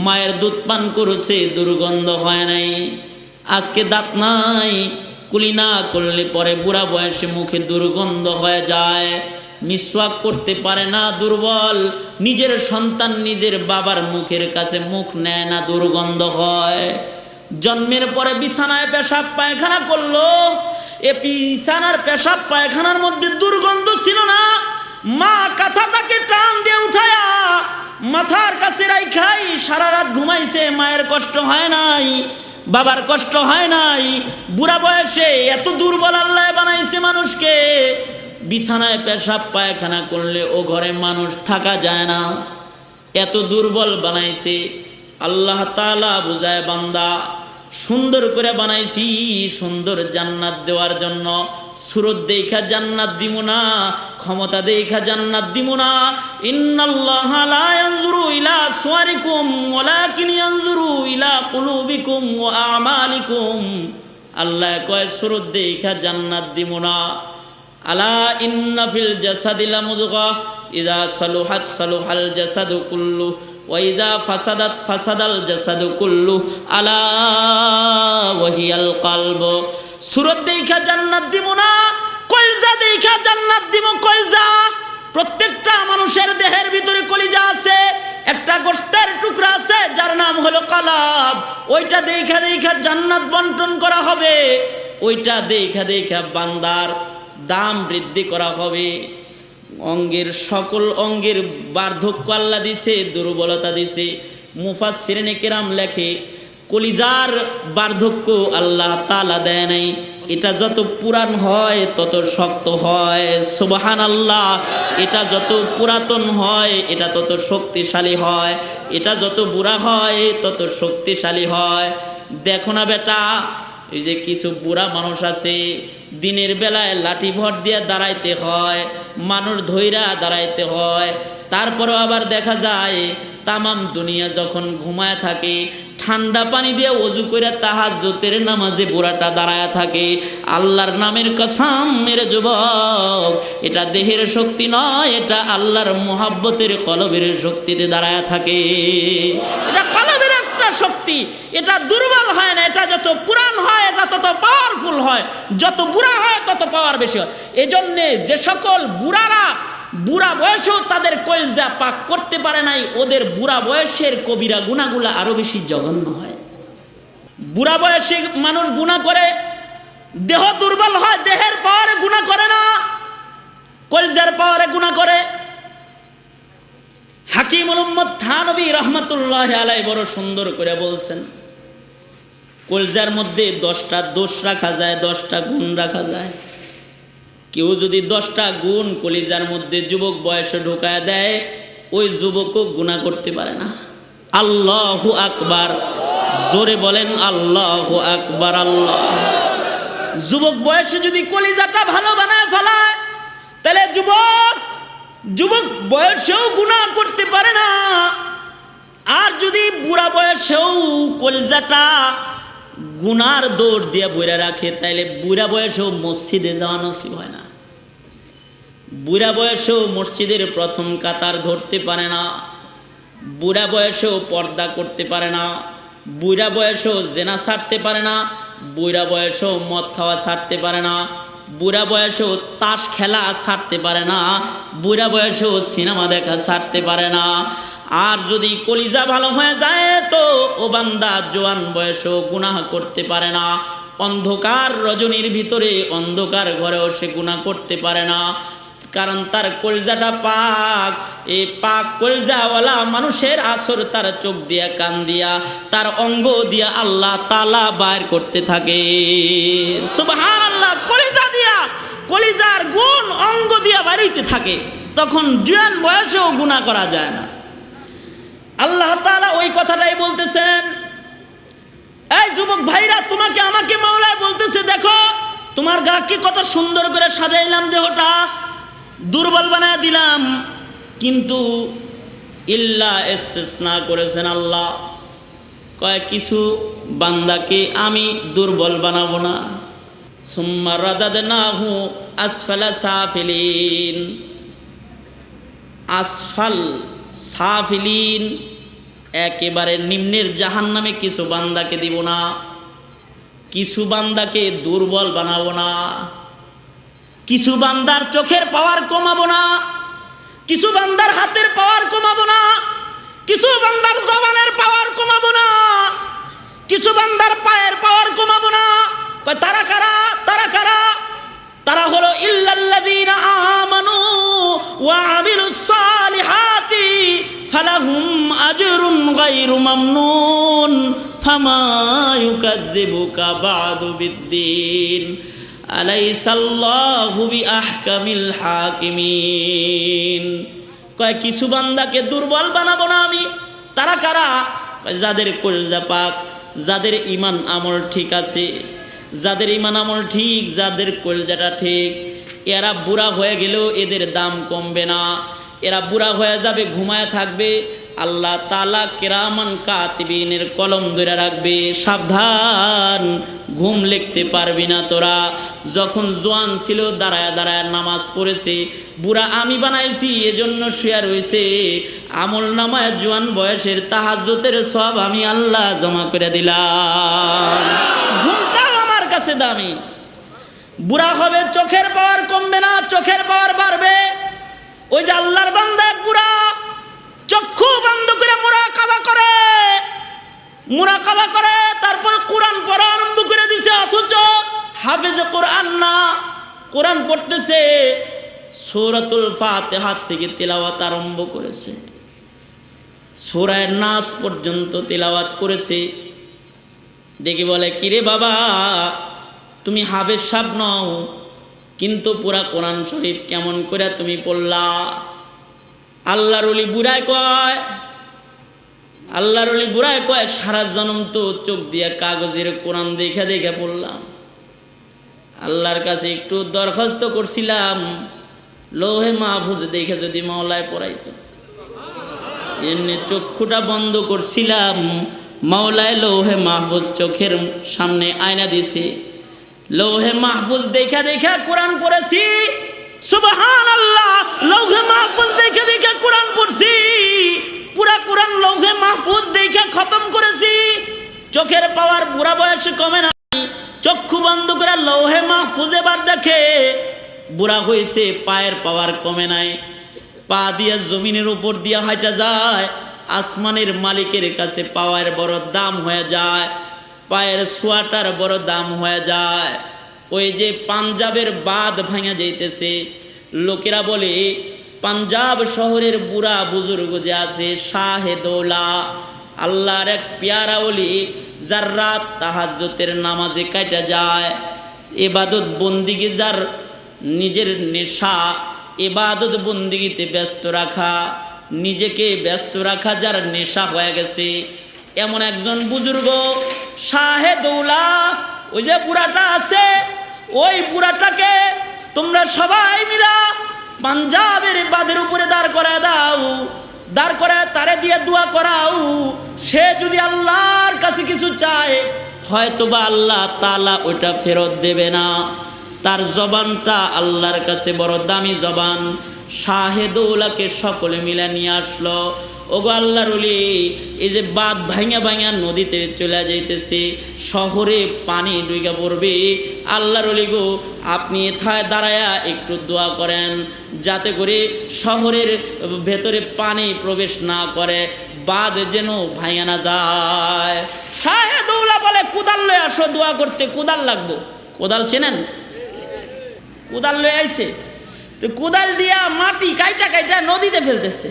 মায়ের দুধ পান করেছে, দুর্গন্ধ হয় নাই। আজকে দাঁত নাই, কুলি না করলে পরে বুড়া বয়সে মুখে দুর্গন্ধ হয়ে যায়, মিসওয়াক করতে পারে না, দুর্বল। নিজের সন্তান নিজের বাবার মুখের কাছে মুখ নেয় না, দুর্গন্ধ হয়। জন্মের পরে বিছানায় পেশাব পায়খানা করলো, এ বিছানার পেশাব পায়খানার মধ্যে দুর্গন্ধ ছিল না, মা কাঁথাটাকে টান দিয়ে উঠায়া মাথার কাছে রাইখাই সারা রাত ঘুমাইছে, মায়ের কষ্ট হয় নাই, বাবার কষ্ট হয় নাই। বুড়া বয়সে এত দুর্বল আল্লাহ বানাইছে মানুষকে, বিছানায় পেশাব পায়খানা করলে ও ঘরে মানুষ থাকা যায় না, এত দুর্বল বানাইছে। আল্লাহ তাআলা বুঝায়, বান্দা সুন্দর করে বানাইছি সুন্দর জান্নাত দেওয়ার জন্য। সুরত দেখা জান্নাত দিমু না, ক্ষমতা দেখা জান্নাত দিমু না। ইন্নাল্লাহা লা ইয়ানজুরু ইলা সুওয়ারিকুম ওয়ালাকিন ইয়ানজুরু ইলা কুলুবিকুম ওয়া আমালিকুম। আল্লাহ কয় সুরত দেখা জান্নাত দিমু না। আলা ইন্না ফিল জাসাদি লামুদগা ইযা সালুহাত সালুহাল জাসাদু কুল্লু ওয়া ইযা ফাসাদাত ফাসাদাল জাসাদু কুল্লু আলা ওয়াহিয়াল কলব। সুরত দেখা জান্নাত দিব না, কলজা দেখা জান্নাত দিব। কলজা, প্রত্যেকটা মানুষের দেহের ভিতরে কলিজা আছে, একটা গোশতের টুকরা আছে যার নাম হলো কলব। ওইটা দেখা দেখা জান্নাত বন্টন করা হবে, ওইটা দেখা দেখা বান্দার দাম বৃদ্ধি করা হবে। অঙ্গের সকল অঙ্গের বার্ধক্য আল্লাহ দিছে, দুর্বলতা দিছে। মুফাসসিরিনে কেরাম লেখে কলিজার বার্ধক্য আল্লাহ তাআলা দেয় নাই, এটা যত পুরান হয় তত শক্ত হয়। সুবহানাল্লাহ। এটা যত পুরাতন হয় এটা তত শক্তিশালী হয়, এটা যত বুড়া হয় তত শক্তিশালী হয়। দেখো না বেটা, এই যে কিছু বুড়া মানুষ আছে, দিনের বেলায় লাঠি ভর দিয়ে দাঁড়াইতে হয়, মানুষ ধইরা দাঁড়াইতে হয়। তারপরও আবার দেখা যায় তামাম দুনিয়া যখন ঘুমায় থাকে, ঠান্ডা পানি দিয়ে ওযু করে তাহাজ্জুদের নামাজে বুড়াটা দাঁড়ায় থাকে। আল্লাহর নামের কসম মেরে যুবক, এটা দেহের শক্তি নয়, এটা আল্লাহর মুহাব্বতের কলবের শক্তিতে দাঁড়ায় থাকে। এটা কলবের একটা শক্তি, এটা দুর্বল হয় না। এটা যত পুরান হয় এটা তত পাওয়ারফুল হয়, যত বুড়া হয় তত পাওয়ার বেশি হয়। এজন্যে যে সকল বুড়ারা বুড়া বয়সেও তাদের কলজা পাক করতে পারে নাই, ওদের বুড়া বয়সের কবিরা গুনাহগুলো আরো বেশি জঘন্য হয়। বুড়া বয়সে মানুষ গুনাহ করে, দেহ দুর্বল হয়, দেহের পাওয়ারে গুনাহ করে না, কলজার পাওয়ারে গুনাহ করে। হাকিমুল উম্মত থানবী রাহমাতুল্লাহি আলাইহি বড় সুন্দর করে বলছেন, কলজার মধ্যে 10টা দোষ রাখা যায়, 10টা গুণ রাখা যায়। কেউ যদি 10টা গুণ কলিজার মধ্যে যুবক বয়সে ঢোকায় দেয়, ওই যুবকও গুনাহ করতে পারে না। আল্লাহু আকবার, জোরে বলেন আল্লাহু আকবার। আল্লাহ, যুবক বয়সে যদি কলিজাটা ভালো বানায় ফেলায়, তাহলে যুবক বয়সেও গুনাহ করতে পারে না। আর যদি বুড়া বয়সেও কলিজাটা গুনার দৌড় দিয়ে বইরা রাখে, তাইলে বুড়া বয়সেও মসজিদে যাওয়া নসিব হয় না। বুড়া বয়সেও মসজিদের প্রথম কাতার ধরতে পারে না, বুড়া বয়সেও পর্দা করতে পারে না, বুড়া বয়সেও জেনা ছাড়তে পারে না, বুড়া বয়সেও মদ খাওয়া ছাড়তে পারে না, বুড়া বয়সেও তাস খেলা ছাড়তে পারে না, বুড়া বয়সেও সিনেমা দেখা ছাড়তে পারে না। আর যদি কলিজা ভালো হয়ে যায় তো ও বান্দা জোয়ান বয়সেও গুনাহ করতে পারে না। অন্ধকার রজনীর ভিতরে অন্ধকার ঘরেও সে গুনাহ করতে পারে না, কারণ তার কলজাটা পাক। এই পাক কলজাওয়ালা মানুষের আসর তার চোখ দিয়া, কান দিয়া, তার অঙ্গ দিয়া আল্লাহ তাআলা বাইর করতে থাকে। সুবহানাল্লাহ। কলিজা দিয়া কলিজার গুণ অঙ্গ দিয়া বাড়িতে থাকে, তখন জুয়ান বয়সেও গুনাহ করা যায় না। আল্লাহ তাআলা ওই কথাটাই বলতেছেন, এই যুবক ভাইরা, তোমাকে আমাকে মাওলা বলতেছে, দেখো তোমার গাকে কত সুন্দর করে সাজাইলাম, দেহটা দুর্বল বানায় দিলাম, কিন্তু ইল্লা ইস্তিসনা করেছেন আল্লাহ, কয় কিছু বান্দাকে আমি দুর্বল বানাবো না। সুম্মা রাদাদনাহু আসফালা সাফিলিন, আসফাল সাফিলিন, একেবারে নিম্নের জাহান্নামে কিছু বান্দাকে দিব না, কিছু বান্দাকে দুর্বল বানাবো না, কিছু বান্দার চোখের পাওয়ার কমাবো না, কিছু বান্দার হাতের পাওয়ার কমাবো না, কিছু বান্দার জবানের পাওয়ার কমাবো না, কিছু বান্দার পায়ের পাওয়ার কমাবো না। তারা কারা? তারা কারা? তারা হলো ইল্লাল্লাযীনা আমানু ওয়া আমিলুস সালিহাতি ফালাহুম আজরুন গায়রু মামনুন ফামা ইউকাযযিবুকা বা'দু বিদ্দীন আলাইসাল্লাহু বিআহকামিল হাকিমিন। কয় কিছু বান্দাকে দুর্বল বানাবো না আমি। তারা কারা? যাদের কলিজা পাক, যাদের ঈমান আমল ঠিক আছে, যাদের ঈমান আমল ঠিক, যাদের কলিজাটা ঠিক, এরা বুড়া হয়ে গেলেও এদের দাম কমবে না। এরা বুড়া হয়ে যাবে, ঘুমায় থাকবে, আল্লাহ তাআলা কিরামান কাতিবিনের কলম ধরে রাখবে, সাবধান, ঘুম লিখতে পারবি না তোরা। যখন জোয়ান ছিল দাঁড়ায় দাঁড়ায় নামাজ পড়েছে, বুড়া আমি বানাইছি এজন্য শুয়ে রয়েছে, আমল নামায় জোয়ান বয়সের তাহাজ্জুদের সওয়াব আমি আল্লাহ জমা করে দিলাম। ঘুমটাও আমার কাছে দামি। বুড়া হবে, চোখের পাওয়ার কমবে না, চোখের পাওয়ার বাড়বে। ওই যে আল্লাহর বান্দা এক বুড়া চক্ষু বন্ধ করে মুরাকাবা করে তারপর কোরআন পড়া আরম্ভ করে দিছে, অথচ হাফেজ কোরআন না, কোরআন পড়তেছে, সূরাতুল ফাতিহা থেকে তিলাওয়াত আরম্ভ করেছে, সূরা নাস পর্যন্ত তিলাওয়াত করেছে। ডেকে বলে, কিরে বাবা, তুমি হাফেজ সাহেব নও, কিন্তু পুরা কোরআন শরীফ কেমন করে তুমি পড়লা? আল্লাহর ওলি বুড়ায় কয়, আল্লাহর ওলি বুড়ায় কয়, সারা জন্ম তো চোখ দিয়ে কাগজের কোরআন দেখে দেখে পড়লাম, আল্লাহর কাছে একটু দরখাস্ত করছিলাম, লৌহে মাহফুজ দেখে যদি মাওলায় পড়াইতো। এমনি চক্ষুটা বন্ধ করছিলাম, মাওলায় লৌহে মাহফুজ চোখের সামনে আয়না দিছে, লৌহে মাহফুজ দেখা দেখা কোরআন পড়েছি। সুবহানাল্লাহ, লৌহে মাহফুজ দেখে দেখে কোরআন পড়ছি, পুরা কোরআন লৌহে মাহফুজ দেখে খতম করেছি। চোখের পাওয়ার বুড়া বয়সে কমে না, চক্ষু বন্ধ করে লৌহে মাহফুজ এবার দেখে, বুড়া হয়েছে, পায়ের পাওয়ার কমে নাই, পা দিয়ে জমিনের উপর দিয়ে হাঁটা যায়, আসমানের মালিকের কাছে পাওয়ার বড় দাম হয়ে যায়, পায়ের সোয়াটার বড় দাম হয়ে যায়। ওই যে পাঞ্জাবের বাঁধ ভাঙা যাইতেছে, লোকেরা বলে পাঞ্জাব শহরের বুড়া বুজুর্গ যে আছে, শাহে দৌলা, আল্লাহর এক পেয়ারা ওলি, যার রাত তাহাজ্জুদের নামাজে কাটা যায়, ইবাদত বন্দিগি, যার নিজের নেশা ইবাদত বন্দিগিতে ব্যস্ত রাখা, নিজেকে ব্যস্ত রাখা যার নেশা হয়ে গেছে, এমন একজন বুজুর্গ শাহে দৌলা। ওই যে বুড়াটা আছে, ওই বুড়াটাকে তোমরা সবাই মিলা পাঞ্জাবের বাঁধের উপরে দাঁড় করায় দাও, দাঁড় করায় তারে দিয়ে দোয়া করাও। সে যদি আল্লাহর কাছে কিছু চায়, হয়তোবা আল্লাহ তাআলা ওইটা ফেরত দেবে না। তার জবানটা আল্লাহর কাছে বড় দামি জবান। শাহেদৌলাকে সকলে মিলে নিয়ে আসলো। ওগো আল্লাহর ওলি, এই যে বাঁধ ভাঙা ভাঙা নদীতে চলে যাইতেছে, শহরে পানি ডুইগা পড়বে, আল্লাহর ওলি গো, আপনি এথায় দাঁড়ায়া একটু দোয়া করেন, যাতে করে শহরের ভেতরে পানি প্রবেশ না করে, বাঁধ যেন ভাঙা না যায়। শাহেদৌলা বলে, কোদাল লয়ে আসো দোয়া করতে। কোদাল লাগবো? কোদাল চেনেন? কোদাল লয়ে আইছে, তো কোদাল দিয়া মাটি কাইটা কাইটা নদীতে ফেলতেছে।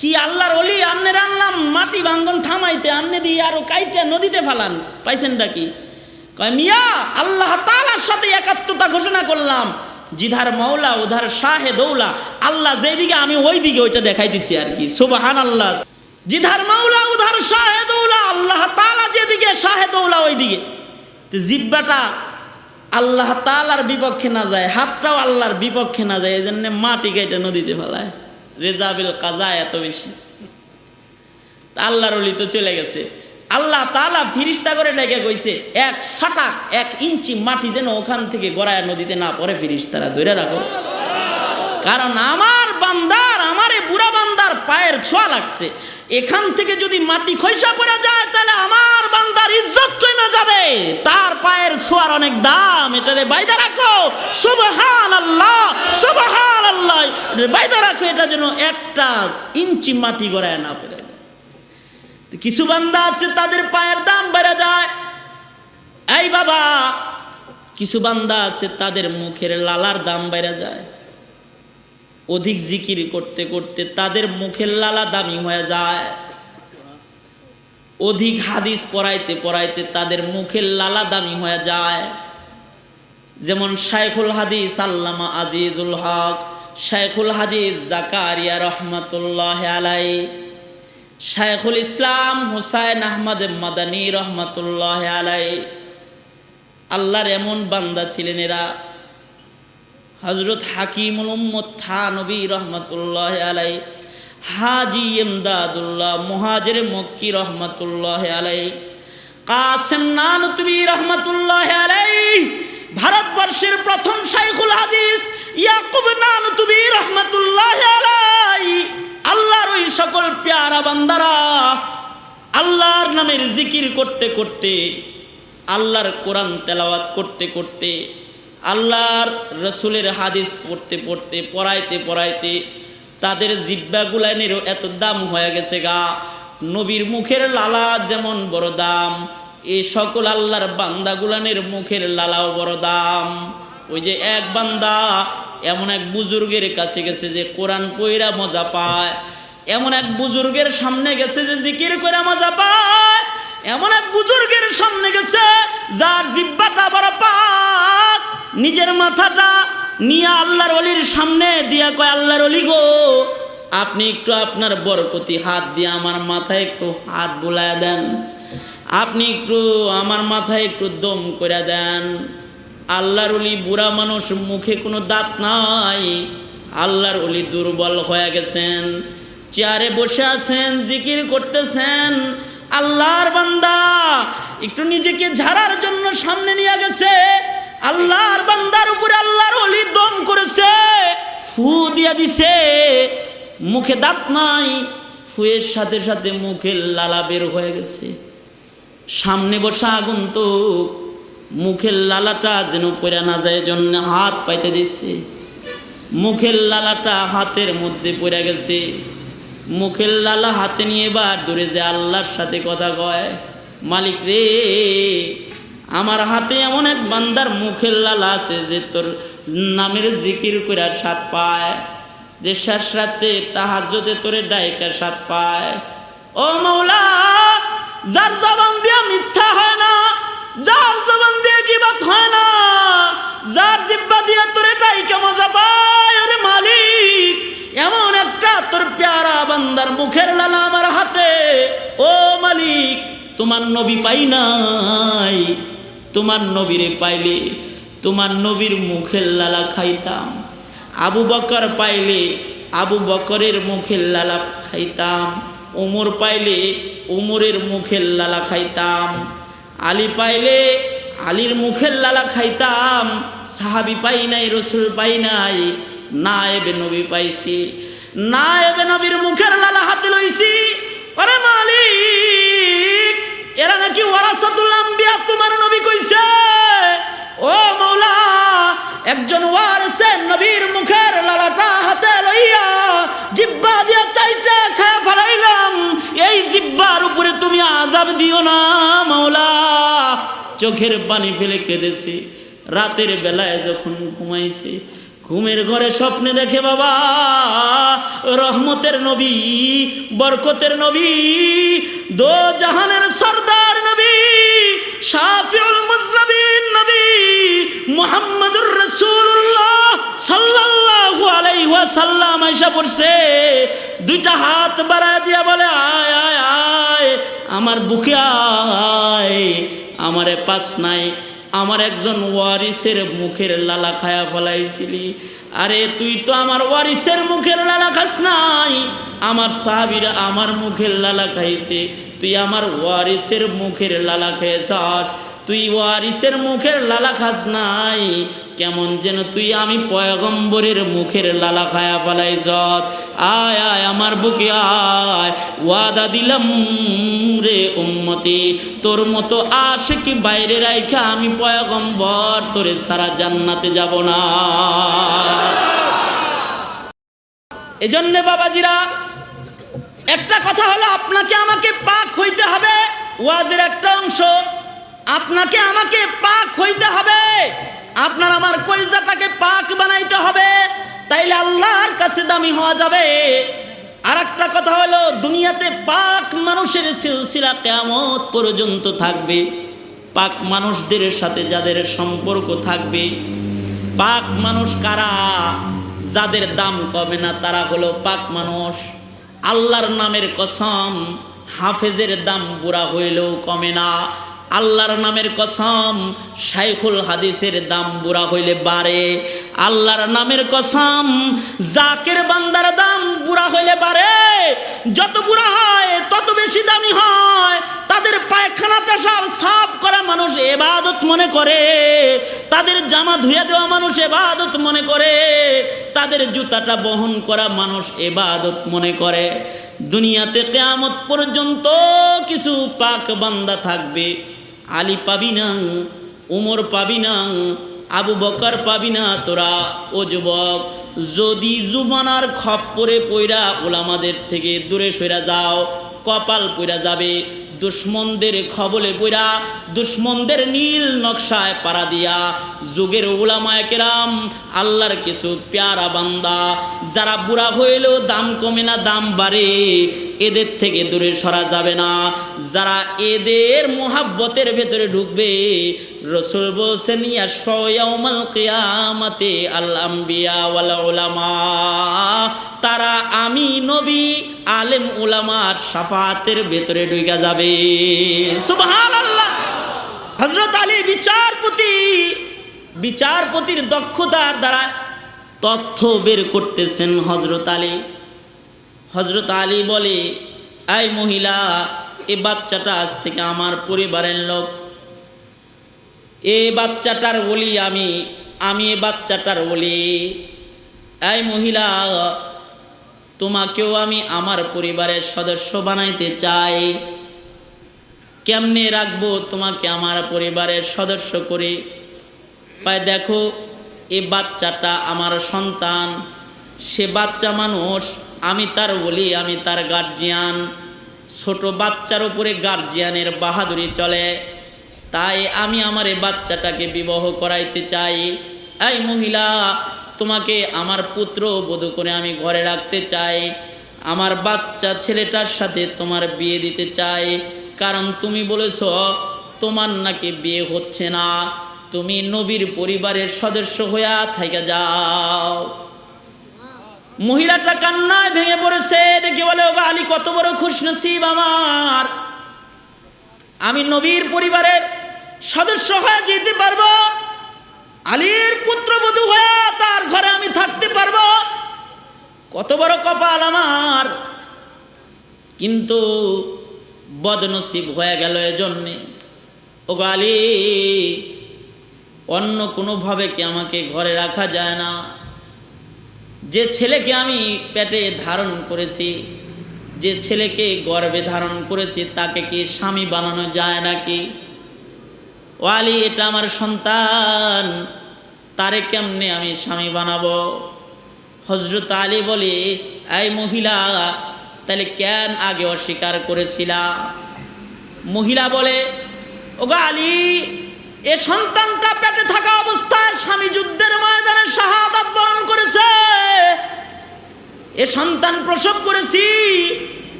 কি আল্লাহর ওলি, আমনের আনলাম মাটি ভাঙ্গন থামাইতে, আমনে দিয়ে আরো কাইটা নদীতে ফালান, পাইছেনটা কি? কয় মিয়া আল্লাহ তাআলার সাথে একাত্মতা ঘোষণা করলাম, জিধার মাওলা উধার শাহে দৌলা, আল্লাহ যেদিকে আমি ওই দিকে ওইটা দেখাইতেছি আর কি। সুবহানাল্লাহ। জিধার মাওলা উধার শাহে দৌলা, আল্লাহ তাআলা যেদিকে শাহে দৌলা ওই দিকে। তো জিহ্বাটা আল্লাহ তাআলার বিপক্ষে না যায়, হাতটাও আল্লাহর বিপক্ষে না যায়, এই জন্য মাটি কেটে নদীতে ফেলায়। রেজাবিল কাজা এত বেশি। আল্লাহর ওলি তো চলে গেছে, আল্লাহ তাআলা ফিরিস্তা করে ডেকে কইছে এক ছাটা 1 ইঞ্চি মাটি যেন ওখান থেকে গড়ায় নদীতে না পড়ে, ফিরিস্তারা ধরে রাখো, কারণ আমার বান্দার, আমারে বুড়া বান্দার পায়ের ছোঁয়া লাগছে। এখান থেকে যদি মাটি খসা পড়ে যায় তাহলে আমার বান্দার ইজ্জত কমে যাবে, তার পায়ের ছোঁয়ার অনেক দাম, এটারে বাইদা রাখো। সুবহানাল্লাহ সুবহানাল্লাহ, বাইদা রাখো, এটা যেন 1 ইঞ্চি মাটি গড়ায় না পড়ে। কিছু বান্দা আছে তাদের পায়ের দাম বেড়ে যায়। এই বাবা, কিছু বান্দা আছে তাদের মুখের লালার দাম বেড়ে যায়। অধিক জিকির করতে করতে তাদের মুখের লালা দামি হয়ে যায়। অধিক হাদিস পড়াইতে পড়াইতে তাদের মুখের লালা দামি হয়ে যায়। যেমন শাইখুল হাদিস আল্লামা আজিজুল হক, শাইখুল হাদিস জাকারিয়া রহমাতুল্লাহ আলাইহি, শাইখুল ইসলাম হুসাইন আহমদ মাদানী রহমাতুল্লাহ আলাইহি, আল্লাহর এমন বান্দা ছিলেন এরা। হযরত হাকিমুল উম্মত থানবী রহমাতুল্লাহ আলাইহি, হাজী ইমদাদুল্লাহ মুহাজির মক্কি রহমাতুল্লাহ আলাইহি, কাসেম নানুতুবী রহমাতুল্লাহ আলাইহি, ভারতবর্ষের প্রথম শাইখুল হাদিস ইয়াকুব নানুতুবী রহমাতুল্লাহ আলাইহি। আল্লাহর ওই সকল প্যারা বান্দারা আল্লাহর নামের জিকির করতে করতে, আল্লাহর কোরআন তেলাওয়াত করতে করতে, আল্লাহর রসুলের হাদিস পড়তে পড়তে, পড়াইতে পড়াইতে তাদের জিহ্বাগুলানেরও এত দাম হয়ে গেছে গা। নবীর মুখের লালা যেমন বড় দাম, এই সকল আল্লাহর বান্দাগুলানের মুখের লালাও বড় দাম। ওই যে এক বান্দা এমন এক বুজুর্গের কাছে গেছে যে কোরআন পইরা মজা পায়, এমন এক বুজুর্গের সামনে গেছে যে জিকির করে মজা পায়, এমন এক বুজুর্গের সামনে গেছে যার জিহ্বাটা বড় পাক, নিজের মাথাটা নিয়ে আল্লাহর ওলির সামনে দিয়া কয়, আল্লাহর ওলি গো, আপনি একটু আপনার বরকতি হাত দিয়ে আমার মাথায় একটু হাত বুলায় দেন, আপনি একটু আমার মাথায় একটু দম করে দেন। আল্লাহর ওলি বুড়া মানুষ, মুখে কোনো দাঁত নাই, আল্লাহর ওলি দুর্বল হয়ে গেছেন, চেয়ারে বসে আছেন, জিকির করতেছেন। আল্লাহর বান্দা একটু নিজেকে ঝাড়ার জন্য সামনে নিয়ে গেছে, আল্লাহর বান্দার উপরে আল্লাহর ওলি দম করেছে, ফু দিয়া দিছে, মুখে দাঁত নাই, ফুয়ের সাথে সাথে মুখের লালা বের হয়ে গেছে। সামনে বসা আগন্তুক মুখের লালাটা যেন পড়ে না যায় জন্য হাত পাইতে দিছে, মুখের লালাটা হাতের মধ্যে পড়ে গেছে। মুখের লালা হাতে নিয়ে এবার দূরে যে আল্লাহর সাথে কথা কয়, মালিক রে, আমার হাতে এমন এক বান্দার মুখের লালা আছে যে তোর নামের জিকির করে স্বাদ পায়, যে শেষ রাত্রে তাহাজ্জুদে তোরে ডাইকা স্বাদ পায়। ও মাওলা, যার জবান দিয়ে মিথ্যা হয় না, যার জবান দিয়ে গীবত হয় না, যার জিহ্বা দিয়ে তোরে ডাইকা মজা পায়, ওরে মালিক, এমন একটা তোর প্যারা বান্দার মুখের লালা আমার হাতে। ও মালিক, তোমার নবী পাই নাই, তোমার নবীরে পাইলে তোমার নবীর মুখের লালা খাইতাম, আবু বকর পাইলে আবু বকরের মুখের লালা খাইতাম, ওমর পাইলে ওমরের মুখের লালা খাইতাম, আলী পাইলে আলীর মুখের লালা খাইতাম। সাহাবি পাই নাই, রসুল পাই নাই, নায়েবে নবী পাইছি, নায়েবে নবীর মুখের লালা হাতে লইছি। আরে মালিক, এরা নাকি ওয়ারাসাতুল আম্বিয়া, তোমার নবী কইছে। ও মাওলা, একজন ওয়ারিসে নবীর মুখের লালাটা হাতে লইয়া জিহ্বা দিয়া চাইটা খায় ফেলাইলাম, এই জিহ্বার উপরে তুমি আযাব দিও না মাওলা। চোখের পানি ফেলে কেঁদেছে। রাতের বেলায় যখন ঘুমাইছে, ঘুমের ঘরে স্বপ্নে দেখে বাবা রহমতের নবী, বরকতের নবী, দো জাহানের সরদার নবী, শাফিউল মুজনবিন মুহাম্মাদুর রাসূলুল্লাহ সাল্লাল্লাহু আলাইহি ওয়াসাল্লাম আয়েশা পড়ছে, দুইটা হাত বাড়ায় দিয়া বলে, আয় আয় আয় আমার বুকে আয়, আমারে পাস নাই, আমার একজন ওয়ারিসের মুখের লালা খায়া ফলাইছিলি। আরে তুই তো আমার ওয়ারিসের মুখের লালা খাস নাই, আমার সাহাবীরা আমার মুখের লালা খাইছে, তুই আমার ওয়ারিসের মুখের লালা খেয়েছাস, তুই ওয়ারিসের মুখের লালা খাস নাই, কেমন যেন তুই আমি পয়গম্বরের মুখের লালা খায়া ফলাইছ। আয় আয় আমার বুকে আয়, ওয়াদা দিলাম রে উম্মতি, তোর মতো আশিকি বাইরে রাইখা আমি পয়গম্বর তোরে সারা জান্নাতে যাব না। এজন্যে বাবাজিরা একটা কথা হলো, আপনাকে আমাকে পাক হইতে হবে, ওয়াজের একটা অংশ, আপনাকে আমাকে পাক হইতে হবে, আপনার আমার কলজাটাকে পাক বানাইতে হবে, তাইলে আল্লাহর কাছে দামি হওয়া যাবে। আর একটা কথা হলো, দুনিয়াতে পাক মানুষের সিলসিলা কিয়ামত পর্যন্ত থাকবে। পাক মানুষদের সাথে যাদের সম্পর্ক থাকবে, পাক মানুষ কারা? যাদের দাম কমে না তারা হলো পাক মানুষ। আল্লাহর নামের কসম, হাফেজের দাম বুড়া হইলেও কমে না। আল্লাহর নামের কসম, শাইখুল হাদিসের দাম বুড়া হইলে বাড়ে। আল্লাহর নামের কসম, জাকের বান্দার দাম বুড়া হইলে বাড়ে। যত বুড়া হয় তত বেশি দামি হয়। তাদের পায়খানা পেশাব সাফ করা মানুষ ইবাদত মনে করে, তাদের জামা ধুয়ে দেওয়া মানুষ ইবাদত মনে করে, তাদের জুতাটা বহন করা মানুষ ইবাদত মনে করে। দুনিয়াতে কিয়ামত পর্যন্ত কিছু পাক বান্দা থাকবে। আলী পাবি না, উমর পাবি না, আবু বকর পাবি না তোরা ও যুবক। যদি জুবানার খপ্পরে পইরা উলামাদের থেকে দূরে সইরা যাও, কপাল পইরা যাবে। দুশ্মনদের খবলে পইরা, দুশ্মনদের নীল নকশায় পাড়া দিয়া, যুগের উলামায়ে কেরাম আল্লাহর কিছু প্যারা বান্দা যারা বুড়া হইলেও দাম কমে না, দাম বাড়ে, এদের থেকে দূরে সরা যাবে না। যারা এদের মুহাব্বতের ভেতরে ঢুকবে, রাসূল বলেছেন ইয়াশফাউ ইয়াউমাল কিয়ামাতি আল আমবিয়া ওয়াল উলামা, তারা আমি নবী আলেম উলামার শাফাতের ভেতরে ঢুকে যাবে। সুবহানাল্লাহ। হযরত আলী বিচারপতির দক্ষতার দ্বারা তথ্য বের করতেছেন। হযরত আলী বলে, এই মহিলা, এই বাচ্চাটা আজ থেকে আমার পরিবারের লোক, এই বাচ্চাটার বলি আমি এই বাচ্চাটার বলি। এই মহিলা, তোমাকেও আমি আমার পরিবারের সদস্য বানাইতে চাই। কেমনে রাখবো তোমাকে আমার পরিবারের সদস্য করে? পায় দেখো, এই বাচ্চাটা আমার সন্তান, সে বাচ্চা মানুষ, আমি তার বলি, আমি তার গার্জিয়ান। ছোট বাচ্চার উপরে গার্জিয়ানের বাহাদুরি চলে, তাই আমি আমার এই বাচ্চাটাকে বিবাহ করাইতে চাই। এই মহিলা, তোমাকে আমার পুত্র বধূ করে আমি ঘরে রাখতে চাই। আমার বাচ্চা ছেলেটার সাথে তোমার বিয়ে দিতে চাই, কারণ তুমি বলেছ তোমার নাকি বিয়ে হচ্ছে না, তুমি নবীর পরিবারের সদস্য হইয়া থাইকা যাও। মহিলাটা কান্নায় ভেঙে পড়েছে। দেখে বলে, ও আলী, কত বড় খুশনসিব আমার, আমি নবীর পরিবারের সদস্য হয়ে যেতে পারবো, আলীর পুত্রবধূ হয়ে তার ঘরে আমি থাকতে পারবো, কত বড় কপাল আমার। কিন্তু বদনসিব হয়ে গেল এজন্যে। ও আলী, অন্য কোনোভাবে কি আমাকে ঘরে রাখা যায় না? যে ছেলেকে আমি পেটে ধারণ করেছি, যে ছেলেকে গর্ভে ধারণ করেছি, তাকে কি স্বামী বানানো যায় নাকি? ও আলী, এটা আমার সন্তান, তারে কেমনে আমি স্বামী বানাবো? হযরত আলী বলে, এই মহিলা, তাহলে কেন আগে অস্বীকার করেছিলা? মহিলা বলে, ও আলী, এ সন্তানটা পেটে থাকা অবস্থায় স্বামী যুদ্ধের ময়দানে শাহাদাত বরণ করেছে, এ সন্তান প্রসব করেছি,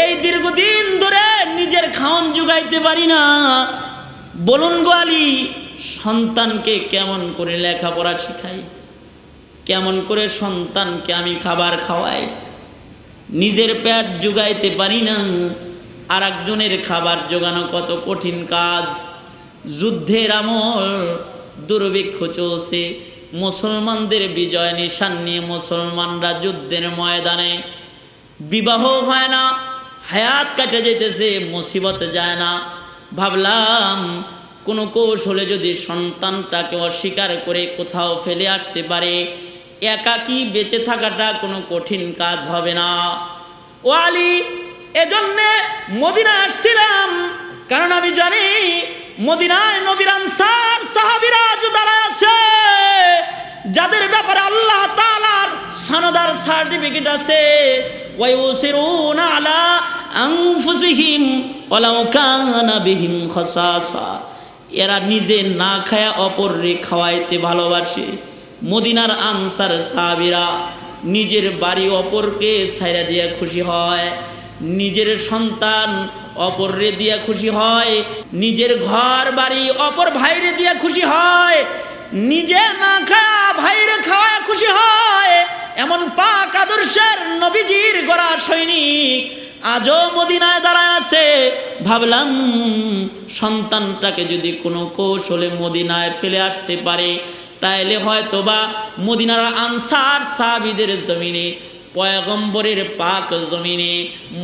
এই দীর্ঘদিন ধরে নিজের খাওন জুগাইতে পারি না। বলুন গো আলী, সন্তানকে কেমন করে লেখাপড়া শিখাই, কেমন করে সন্তানকে আমি খাবার খাওয়াই। নিজের পেট জোগাইতে পারি না, আর একজনের খাবার জোগানো কত কঠিন কাজ। যুদ্ধের আমল, দুর্ভিক্ষ চলছে, মুসলমানদের বিজয় নিশান নিয়ে মুসলমানরা যুদ্ধের ময়দানে, বিবাহ হয় না, হায়াত কাটে যেতেছে, মুসিবত যায় না। ভাবলাম কোনো কৌশলে যদি সন্তানটাকে অস্বীকার করে কোথাও ফেলে আসতে পারে, একাকী বেঁচে থাকাটা কোনো কঠিন কাজ হবে না। ও আলী, এজন্যে মদিনা আসছিলাম, কারণ আমি জানি মদিনায় নবীর আনসার সাহাবীরা যারা আছে, যাদের ব্যাপারে আল্লাহ তাআলার সনদার সার্টিফিকেট আছে, ওয়ায়ুসিরুনা আলা আনফুসিহিম ওয়ালাউ কানা বিহিম খাসাসা, এরা নিজে না খায়া অপরকে খাওয়াইতে ভালোবাসে। মদিনার আনসার সাহাবীরা নিজের বাড়ি অপরকে ছাইরা দিয়ে খুশি হয়, নিজের সন্তান অপররে দিয়া খুশি হয়, নিজের ঘর বাড়ি অপর ভাইরে দিয়া খুশি হয়, নিজে না খায়া ভাইরে খাওয়ায় খুশি হয়। এমন পাক আদর্শের নবীজির গড়া সৈনিক আজও মদিনায় দাঁড়ায় আছে। ভাবলাম সন্তানটাকে যদি কোনো কৌশলে মদিনায় ফেলে আসতে পারে, তাইলে হয়তোবা মদিনার আনসার সাহাবীদের জমিনে, পয়গম্বরের পাক জমিনে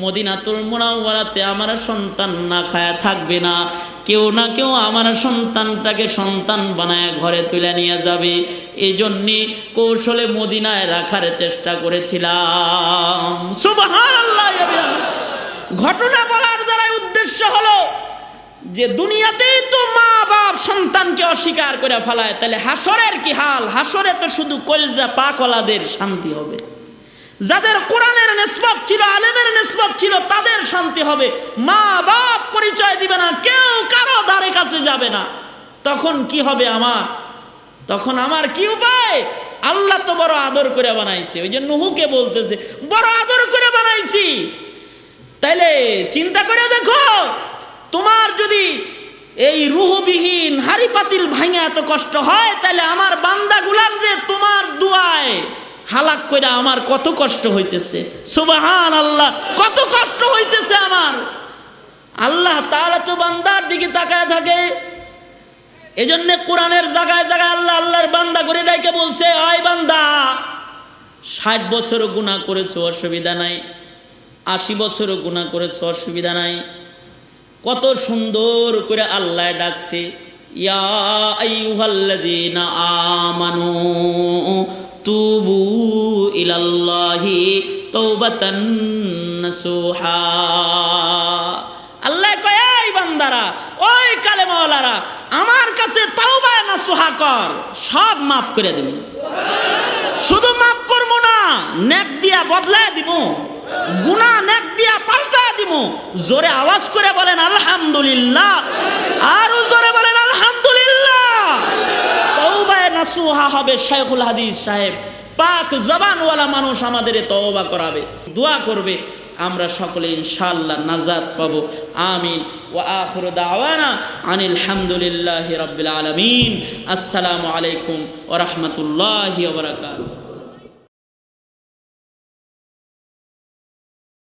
মদিনাতুল মুনাওয়ারাতে আমার সন্তান না খায়া থাকবে না। কেউ না কেউ আমার সন্তানটাকে সন্তান বানায় ঘরে তুলে নিয়ে যাবে। এই জন্যে কৌশলে মদিনায় রাখার চেষ্টা করেছিলাম। সুবহানাল্লাহ। ঘটনা বলার দ্বারা উদ্দেশ্য হলো যে দুনিয়াতেই তো মা বাপ সন্তানকে অস্বীকার করে ফেলায়, তাহলে হাসরের কি হাল? হাসরে তো শুধু কলজা পাকওয়ালাদের শান্তি হবে, যাদের কোরআনের নিসবত ছিল, আলেমের নিসবত ছিল, তাদের শান্তি হবে। মা বাপ পরিচয় দিবে না, কেউ কারো ধারে কাছে যাবে না। তখন কি হবে আমার? তখন আমার কি উপায়? আল্লাহ তো বড় আদর করে বানাইছে, ওই যে নূহকে বলতেছে বড় আদর করে বানাইছি। তাইলে চিন্তা করে দেখো, তোমার যদি এই রুহবিহীন হাড়ি পাতিল ভাঙা এত কষ্ট হয়, তাহলে আমার বান্দা গুলানরে তোমার দুয়ায় হালাক কইরা আমার কত কষ্ট হইতেছে। সুবহানাল্লাহ, কত কষ্ট হইতেছে আমার। আল্লাহ তাআলা তো বান্দার দিকে তাকায় থাকে। এজন্য কোরআনের জায়গায় জায়গায় আল্লাহ আল্লাহর বান্দা করে ডাইকে বলছে, আয় বান্দা, 60 বছরও গুনাহ করেছো অসুবিধা নাই, 80 বছরও গুনাহ করেছো অসুবিধা নাই। কত সুন্দর করে আল্লাহ ডাকছে, ইয়া আইয়ুহাল্লাযীনা আমানু তুবু ইলাল্লাহি তাওবাতান নাসুহা। আল্লাহ কয়, এই বান্দারা, ওই কালেমাওয়ালারা, আমার কাছে তাওবা নাসুহা কর, সব মাফ করে দেব। শুধু মাফ করব না, নেক দিয়া বদলায় দিব, গুনাহ নেক দিয়া পাল্টা দিব। জোরে আওয়াজ করে বলেন আলহামদুলিল্লাহ, আরো জোরে বলেন আলহামদুলিল্লাহ। তাওবা নাসুহা হবে। শাইখুল হাদিস সাহেব পাক জবানওয়ালা মানুষ আমাদের তওবা করাবে, দোয়া করবে, আমরা সকলে ইনশাআল্লাহ নাজাত পাবো। আমিন। ওয়া আখিরু দাওয়ানা আনিল হামদুলিল্লাহি রাব্বিল আলামিন। আসসালামু আলাইকুম ওয়া রাহমাতুল্লাহি ওয়া বারাকাতুহু।